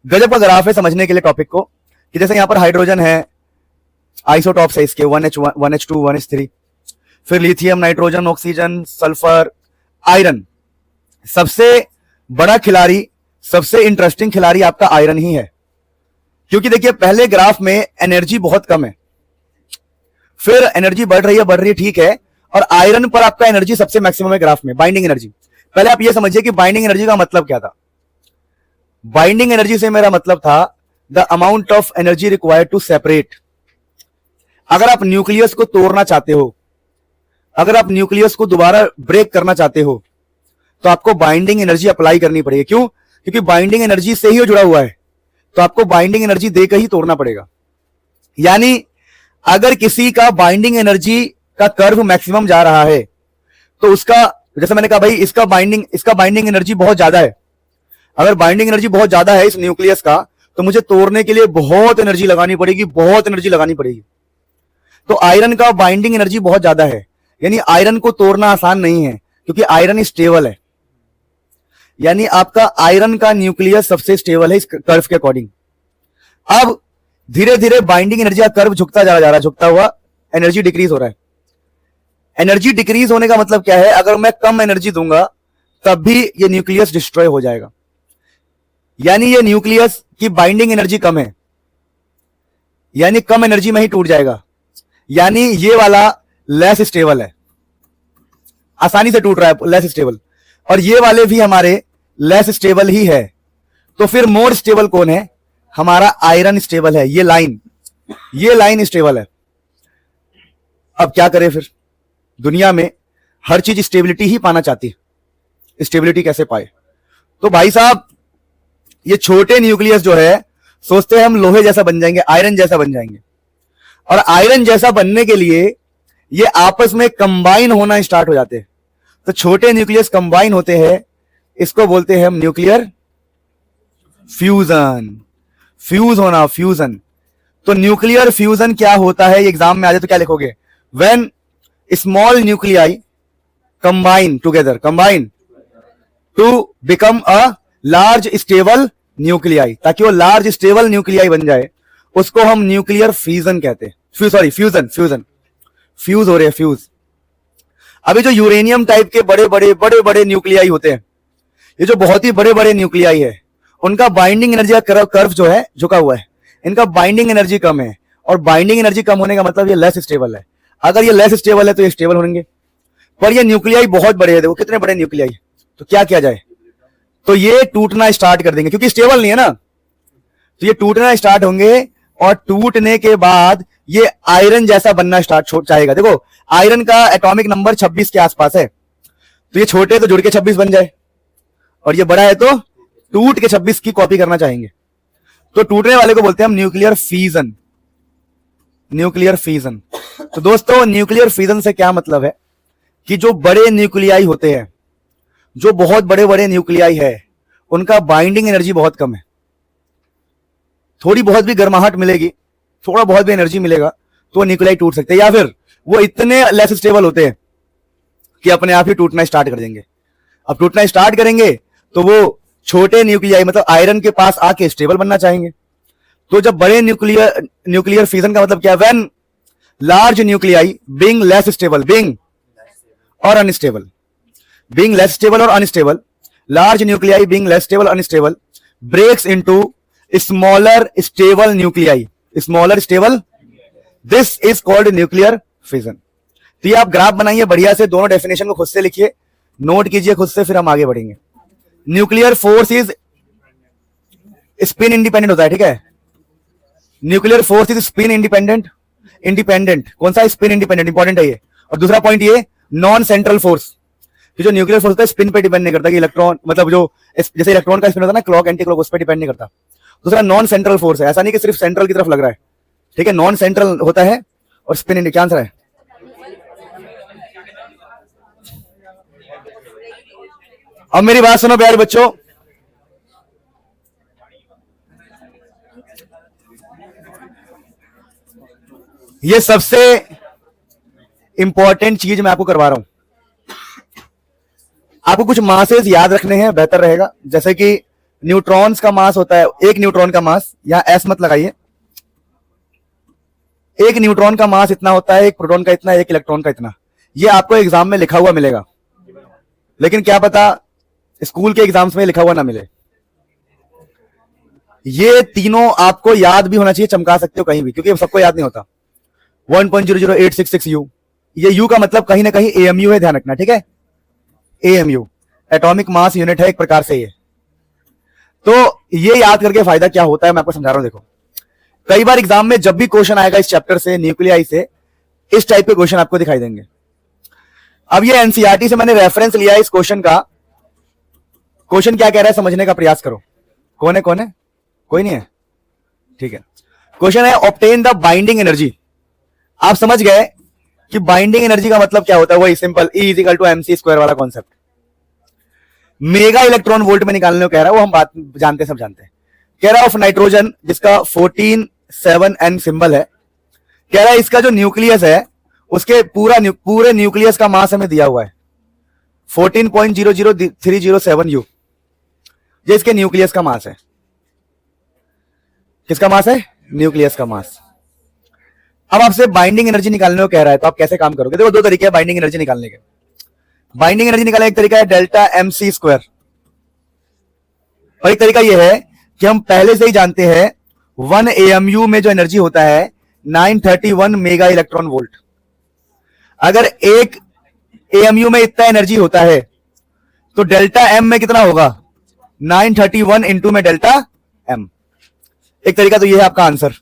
गजब का ग्राफ है समझने के लिए टॉपिक को, कि जैसे यहां पर हाइड्रोजन है, आइसोटॉप्स है इसके 1H1 1H2 1H3, फिर lithium, nitrogen, oxygen, sulphur, iron. सबसे बड़ा खिलाड़ी, सबसे इंटरेस्टिंग खिलाड़ी आपका आयरन ही है, क्योंकि देखिए पहले ग्राफ में एनर्जी बहुत कम है, फिर एनर्जी बढ़ रही है ठीक है, और आयरन पर आपका एनर्जी सबसे मैक्सिमम है ग्राफ में, बाइंडिंग एनर्जी। पहले आप ये समझिए कि बाइंडिंग एनर्जी का मतलब क्या था। बाइंडिंग एनर्जी से मेरा मतलब था the amount of energy required to separate. अगर आप न्यूक्लियस को तोड़ना चाहते हो, अगर आप न्यूक्लियस को दोबारा ब्रेक करना चाहते हो, तो आपको बाइंडिंग एनर्जी अप्लाई करनी पड़ेगी। क्यों? क्योंकि बाइंडिंग एनर्जी से ही जुड़ा हुआ है, तो आपको बाइंडिंग एनर्जी देकर ही तोड़ना पड़ेगा। यानी अगर किसी का बाइंडिंग एनर्जी का कर्व मैक्सिमम जा रहा है, तो उसका, जैसे मैंने कहा भाई इसका बाइंडिंग एनर्जी बहुत ज्यादा है। अगर बाइंडिंग एनर्जी बहुत ज्यादा है इस न्यूक्लियस का, तो मुझे तोड़ने के लिए बहुत एनर्जी लगानी पड़ेगी, बहुत एनर्जी लगानी पड़ेगी। तो आयरन का बाइंडिंग एनर्जी बहुत ज्यादा है, यानी आयरन को तोड़ना आसान नहीं है, क्योंकि आयरन स्टेबल है। यानी आपका आयरन का न्यूक्लियस सबसे स्टेबल है इस कर्व के अकॉर्डिंग। अब धीरे धीरे बाइंडिंग एनर्जी का कर्व झुकता जा रहा है, झुकता हुआ एनर्जी डिक्रीज हो रहा है। एनर्जी डिक्रीज होने का मतलब क्या है? अगर मैं कम एनर्जी दूंगा तब भी ये न्यूक्लियस डिस्ट्रॉय हो जाएगा। यानी ये न्यूक्लियस की बाइंडिंग एनर्जी कम है, यानी कम एनर्जी में ही टूट जाएगा। यानी ये वाला लेस स्टेबल है, आसानी से टूट रहा है, लेस स्टेबल। और ये वाले भी हमारे लेस स्टेबल ही है। तो फिर मोर स्टेबल कौन है? हमारा आयरन स्टेबल है। ये लाइन स्टेबल है। अब क्या करें फिर? दुनिया में हर चीज स्टेबिलिटी ही पाना चाहती है, स्टेबिलिटी कैसे पाए? तो भाई साहब ये छोटे न्यूक्लियस जो है सोचते हैं हम लोहे जैसा बन जाएंगे, आयरन जैसा बन जाएंगे। और आयरन जैसा बनने के लिए ये आपस में कंबाइन होना स्टार्ट हो जाते हैं। तो छोटे न्यूक्लियस कंबाइन होते हैं, इसको बोलते हैं हम न्यूक्लियर फ्यूजन। फ्यूज होना, फ्यूजन। तो न्यूक्लियर फ्यूजन क्या होता है? एग्जाम में आ जाए तो क्या लिखोगे? When small nuclei combine to become a large stable nuclei. ताकि वो लार्ज स्टेबल न्यूक्लियाई बन जाए, उसको हम न्यूक्लियर फ्यूजन कहते हैं। फ्यूजन फ्यूज हो रहे हैं, फ्यूज। अभी जो यूरेनियम टाइप के बड़े न्यूक्लियाई होते हैं, ये जो बहुत ही बड़े न्यूक्लियाई है, उनका बाइंडिंग एनर्जी का कर्व जो है झुका हुआ है। इनका बाइंडिंग एनर्जी कम है, और बाइंडिंग एनर्जी कम होने का मतलब ये लेस स्टेबल है। अगर ये लेस स्टेबल है तो ये स्टेबल होंगे, पर ये न्यूक्लियाई बहुत बड़े हैं। देखो कितने बड़े न्यूक्लियाई। तो क्या किया जाए? तो ये टूटना स्टार्ट कर देंगे, क्योंकि स्टेबल नहीं है ना, तो ये टूटना स्टार्ट होंगे और टूटने के बाद ये आयरन जैसा बनना स्टार्ट चाहेगा। देखो आयरन का एटॉमिक नंबर 26 के आसपास है, तो ये छोटे है तो जुड़ के 26 बन जाए, और ये बड़ा है तो टूट के 26 की कॉपी करना चाहेंगे। तो टूटने वाले को बोलते हैं हम न्यूक्लियर फीजन। Nuclear fission. तो दोस्तों न्यूक्लियर फीजन से क्या मतलब है कि जो बड़े न्यूक्लियाई होते हैं, जो बहुत बड़े बड़े न्यूक्लियाई है, उनका बाइंडिंग एनर्जी बहुत कम है। थोड़ी बहुत भी गर्माहट मिलेगी, थोड़ा बहुत भी एनर्जी मिलेगा तो न्यूक्लियाई टूट सकते हैं, या फिर वो इतने लेस स्टेबल होते हैं कि अपने आप ही टूटना स्टार्ट कर देंगे। अब टूटना स्टार्ट करेंगे तो वो छोटे न्यूक्लियाई मतलब आयरन के पास आके स्टेबल बनना चाहेंगे। तो जब बड़े न्यूक्लियर फ्यूजन का मतलब क्या है, when large nuclei being less stable, being और अनस्टेबल, बीइंग लेस स्टेबल और unstable, large nuclei being less stable unstable breaks into smaller stable nuclei, smaller stable, this is called nuclear fusion. तो ये आप graph बनाइए बढ़िया से, दोनों definition को खुद से लिखिए, नोट कीजिए खुद से, फिर हम आगे बढ़ेंगे। Nuclear force is spin independent होता है, ठीक है। Nuclear force is spin independent, independent कौन सा, स्पिन इंडिपेंडेंट, इंपॉर्टेंट है ये। और दूसरा पॉइंट ये नॉन सेंट्रल फोर्स, कि जो न्यूक्लियर फोर्स होता है स्पिन पे डिपेंड नहीं करता, कि इलेक्ट्रॉन मतलब जो जैसे इलेक्ट्रॉन का स्पिन होता है ना, क्लॉक एंटी क्लॉक, उस पर डिपेंड नहीं करता। दूसरा नॉन सेंट्रल फोर्स है, ऐसा नहीं कि सिर्फ सेंट्रल की तरफ लग रहा है, ठीक है, नॉन सेंट्रल होता है। और स्पिन इंडिपेंडेंट क्या आंसर है? अब मेरी बात सुनो प्यारे बच्चों, ये सबसे इंपॉर्टेंट चीज मैं आपको करवा रहा हूं। आपको कुछ मासेस याद रखने हैं, बेहतर रहेगा। जैसे कि न्यूट्रॉन्स का मास होता है, एक न्यूट्रॉन का मास, यहां एस मत लगाइए, एक न्यूट्रॉन का मास इतना होता है, एक प्रोटॉन का इतना, एक इलेक्ट्रॉन का इतना। ये आपको एग्जाम में लिखा हुआ मिलेगा, लेकिन क्या पता स्कूल के एग्जाम्स में लिखा हुआ ना मिले। ये तीनों आपको याद भी होना चाहिए, चमका सकते हो कहीं भी, क्योंकि सबको याद नहीं होता। 1.00866 यू, ये यू का मतलब कहीं ना कहीं एएमयू है, ध्यान रखना, ठीक है। एएमयू एटॉमिक मास यूनिट है एक प्रकार से ये। तो ये याद करके फायदा क्या होता है मैं आपको समझा रहा हूं। देखो कई बार एग्जाम में जब भी क्वेश्चन आएगा इस चैप्टर से, न्यूक्लियाई से, इस टाइप के क्वेश्चन आपको दिखाई देंगे। अब ये एनसीईआरटी से मैंने रेफरेंस लिया है इस क्वेश्चन का। क्वेश्चन क्या कह रहा है समझने का प्रयास करो। कौन है, कौन है? कोई नहीं है, ठीक है। क्वेश्चन है ऑब्टेन द बाइंडिंग एनर्जी। आप समझ गए कि बाइंडिंग एनर्जी का मतलब क्या होता है, वही simple E is equal to MC square वाला कॉन्सेप्ट। मेगा इलेक्ट्रॉन वोल्ट में निकालने को कह रहा है, वो हम बात जानते हैं, सब जानते हैं। कह रहा है ऑफ नाइट्रोजन जिसका 14.7N सिंबल है, कह रहा है इसका जो न्यूक्लियस है उसके पूरे न्यूक्लियस का मास हमें दिया हुआ है 14.00307 U। ये इसके न्यूक्लियस का मास है। किसका मास है? न्यूक्लियस का मास। अब आपसे बाइंडिंग एनर्जी निकालने को कह रहा है, तो आप कैसे काम करोगे? देखो दो तरीके हैं बाइंडिंग एनर्जी निकालने के। बाइंडिंग एनर्जी निकालने का एक तरीका है डेल्टा MC स्क्वायर, और एक तरीका यह है कि हम पहले से ही जानते हैं 1 AMU में जो एनर्जी होता है 931 मेगा इलेक्ट्रॉन वोल्ट। अगर एक AMU में इतना एनर्जी होता है तो डेल्टा M में कितना होगा? 931 इंटू में डेल्टा M। एक तरीका तो यह है आपका आंसर।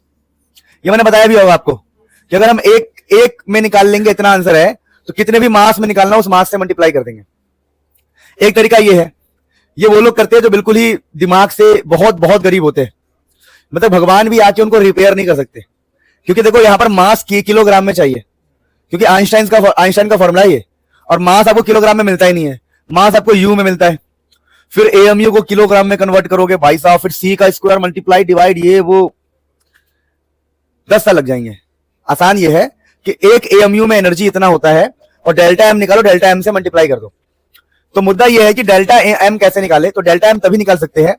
ये मैंने बताया भी होगा आपको कि अगर हम एक में निकाल लेंगे इतना आंसर है, तो कितने भी मास में निकालना उस मास से मल्टीप्लाई कर देंगे। एक तरीका ये है, ये वो लोग करते हैं जो बिल्कुल ही दिमाग से बहुत बहुत गरीब होते हैं, मतलब भगवान भी आके उनको रिपेयर नहीं कर सकते, क्योंकि देखो यहां पर मास किलोग्राम में चाहिए, क्योंकि आइंस्टाइन का फॉर्मूला है ये, और मास आपको किलोग्राम में मिलता ही नहीं है, मास आपको यू में मिलता है। फिर AMU को किलोग्राम में कन्वर्ट करोगे भाई साहब, फिर C का स्क्वायर मल्टीप्लाई डिवाइड, ये वो 10 साल लग जाएंगे। आसान ये है कि एक AMU में एनर्जी इतना होता है, और डेल्टा M निकालो, डेल्टा M से मल्टीप्लाई कर दो। तो मुद्दा यह है कि डेल्टा M कैसे निकाले, तो डेल्टा M तभी निकाल सकते हैं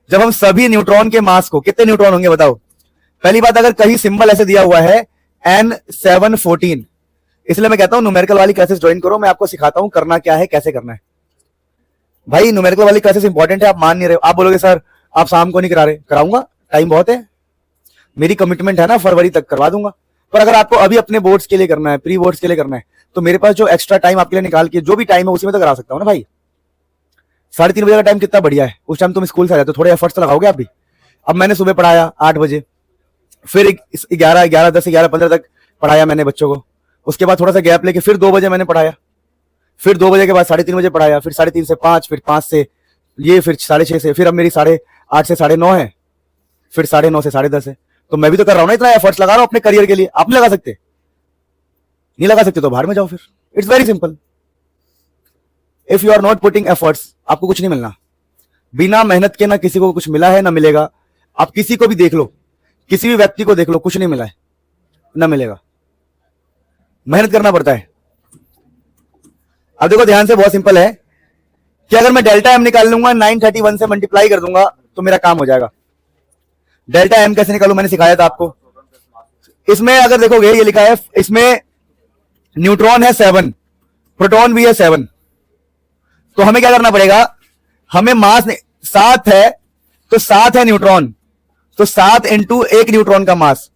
जब हम सभी न्यूट्रॉन के मास को, कितने न्यूट्रॉन होंगे बताओ? पहली बात, अगर कहीं सिंबल ऐसे दिया हुआ है N714, इसलिए मैं कहता हूं न्यूमेरिकल वाली क्लासेस ज्वाइन करो, मैं आपको सिखाता हूं करना क्या है, कैसे करना है। भाई न्यूमेरिकल वाली क्लासेस इंपॉर्टेंट है, आप मान नहीं रहे हो। आप बोलोगे सर आप शाम को नहीं करा रहे, कराऊंगा, टाइम बहुत है, मेरी कमिटमेंट है ना, फरवरी तक करवा दूंगा। पर अगर आपको अभी अपने बोर्ड्स के लिए करना है, प्री बोर्ड्स के लिए करना है, तो मेरे पास जो एक्स्ट्रा टाइम आपके लिए निकाल के जो भी टाइम है उसी में तो करा सकता हूं ना भाई। 3:30 बजे का टाइम कितना बढ़िया है, उस टाइम तुम स्कूल से आ जाते हो, थोड़े एफर्ट्स तो लगाओगे आप भी। अब मैंने सुबह पढ़ाया 8 बजे, फिर 11, 10 से 11, 15 तक पढ़ाया मैंने बच्चों को। उसके बाद थोड़ा सा गैप लेके फिर 2 बजे मैंने पढ़ाया, फिर 2 बजे के बाद 3:30 बजे पढ़ाया, फिर 3:30 से 5, फिर 5 से ये, फिर 6:30 से, फिर अब मेरी 8:30 से 9:30 है, फिर 9:30 से 10:30 है। तो मैं भी तो कर रहा हूं ना, इतना एफर्ट्स लगा रहा हूं अपने करियर के लिए। आप नहीं लगा सकते? नहीं लगा सकते तो बाहर में जाओ फिर। It's very simple. If you are not putting efforts, आपको कुछ नहीं मिलना। बिना मेहनत के ना किसी को कुछ मिला है ना मिलेगा। आप किसी को भी देख लो, किसी भी व्यक्ति को देख लो, कुछ नहीं मिला है ना मिलेगा। मेहनत करना पड़ता है। अब देखो ध्यान से, बहुत सिंपल है कि अगर मैं डेल्टा एम निकाल लूंगा, 931 से मल्टीप्लाई कर दूंगा तो मेरा काम हो जाएगा। डेल्टा एम कैसे निकालू, मैंने सिखाया था आपको। इसमें अगर देखोगे ये लिखा है, इसमें न्यूट्रॉन है 7, प्रोटॉन भी है 7। तो हमें क्या करना पड़ेगा, हमें मास 7 है तो 7 है न्यूट्रॉन, तो 7 इंटू एक न्यूट्रॉन का मास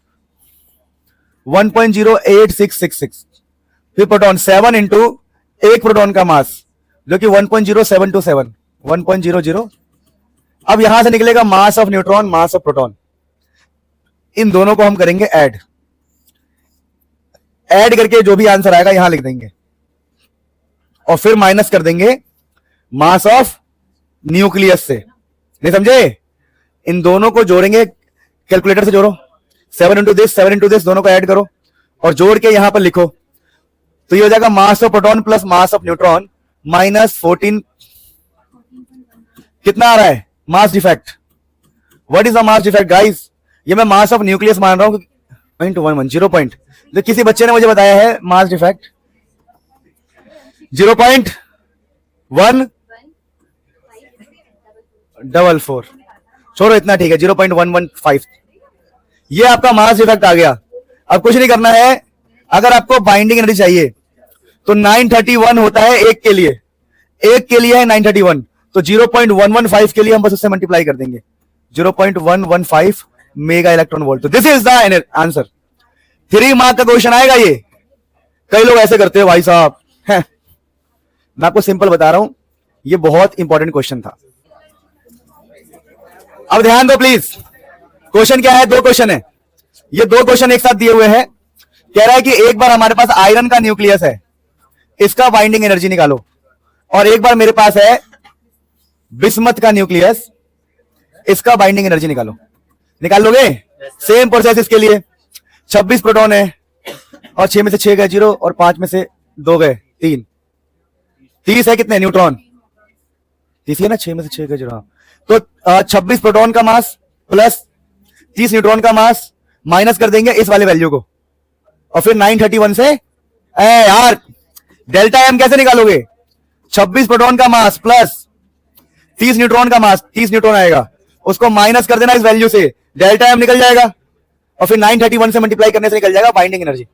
1.08666। फिर प्रोटॉन 7 इंटू एक प्रोटॉन का मास जो कि 1.0727, 1.00। अब यहां से निकलेगा mass of neutron, mass of proton. इन दोनों को हम करेंगे ऐड करके जो भी आंसर आएगा यहां लिख देंगे और फिर माइनस कर देंगे मास ऑफ न्यूक्लियस से। नहीं समझे? इन दोनों को जोड़ेंगे, कैलकुलेटर से जोड़ो, 7 इंटू दिस, 7 इंटू दिस, दोनों को ऐड करो और जोड़ के यहां पर लिखो। तो ये हो जाएगा मास of proton plus mass of neutron minus 14। कितना आ रहा है mass defect? What is the mass defect guys? ये मैं मास ऑफ न्यूक्लियस मान रहा हूं, 0.11 जो किसी बच्चे ने मुझे बताया है मास डिफेक्ट 0.144। छोड़ो इतना, ठीक है, 0.115। ये आपका मास डिफेक्ट आ गया। अब कुछ नहीं करना है। अगर आपको बाइंडिंग एनर्जी चाहिए तो 931 होता है एक के लिए, एक के लिए है 931, तो 0.115 के लिए हम बस उससे मल्टीप्लाई कर देंगे, 0.115 मेगा इलेक्ट्रॉन वोल्ट। तो this is the answer. 3 mark का क्वेश्चन आएगा ये। कई लोग ऐसे करते हैं भाई साहब, मैं आपको सिंपल बता रहा हूं, ये बहुत इंपॉर्टेंट क्वेश्चन था। अब ध्यान दो प्लीज। क्वेश्चन क्या है? 2 क्वेश्चन है। ये 2 क्वेश्चन एक साथ दिए हुए हैं। कह रहा है कि एक बार हमारे पास आयरन का न्यूक्लियस है, इसका बाइंडिंग एनर्जी निकालो, और एक बार मेरे पास है बिस्मथ का न्यूक्लियस, इसका बाइंडिंग एनर्जी निकालो। निकाल लोगे? सेम प्रोसेस इसके लिए। 26 प्रोटॉन है और 6 में से 6 गए 0 और 5 में से 2 गए 3। 30 है कितने न्यूट्रॉन? 30 है ना, 6 में से 6 गए 0। तो 26 प्रोटॉन का मास प्लस 30 न्यूट्रॉन का मास माइनस कर देंगे इस वाले वैल्यू को, और फिर 931 से यार डेल्टा एम कैसे निकालोगे? 26 प्रोटॉन का मास प्लस 30 न्यूट्रॉन का मास, 30 न्यूट्रॉन आएगा, उसको माइनस कर देना इस वैल्यू से, डेल्टा एम निकल जाएगा, और फिर 931 से मल्टीप्लाई करने से निकल जाएगा बाइंडिंग एनर्जी।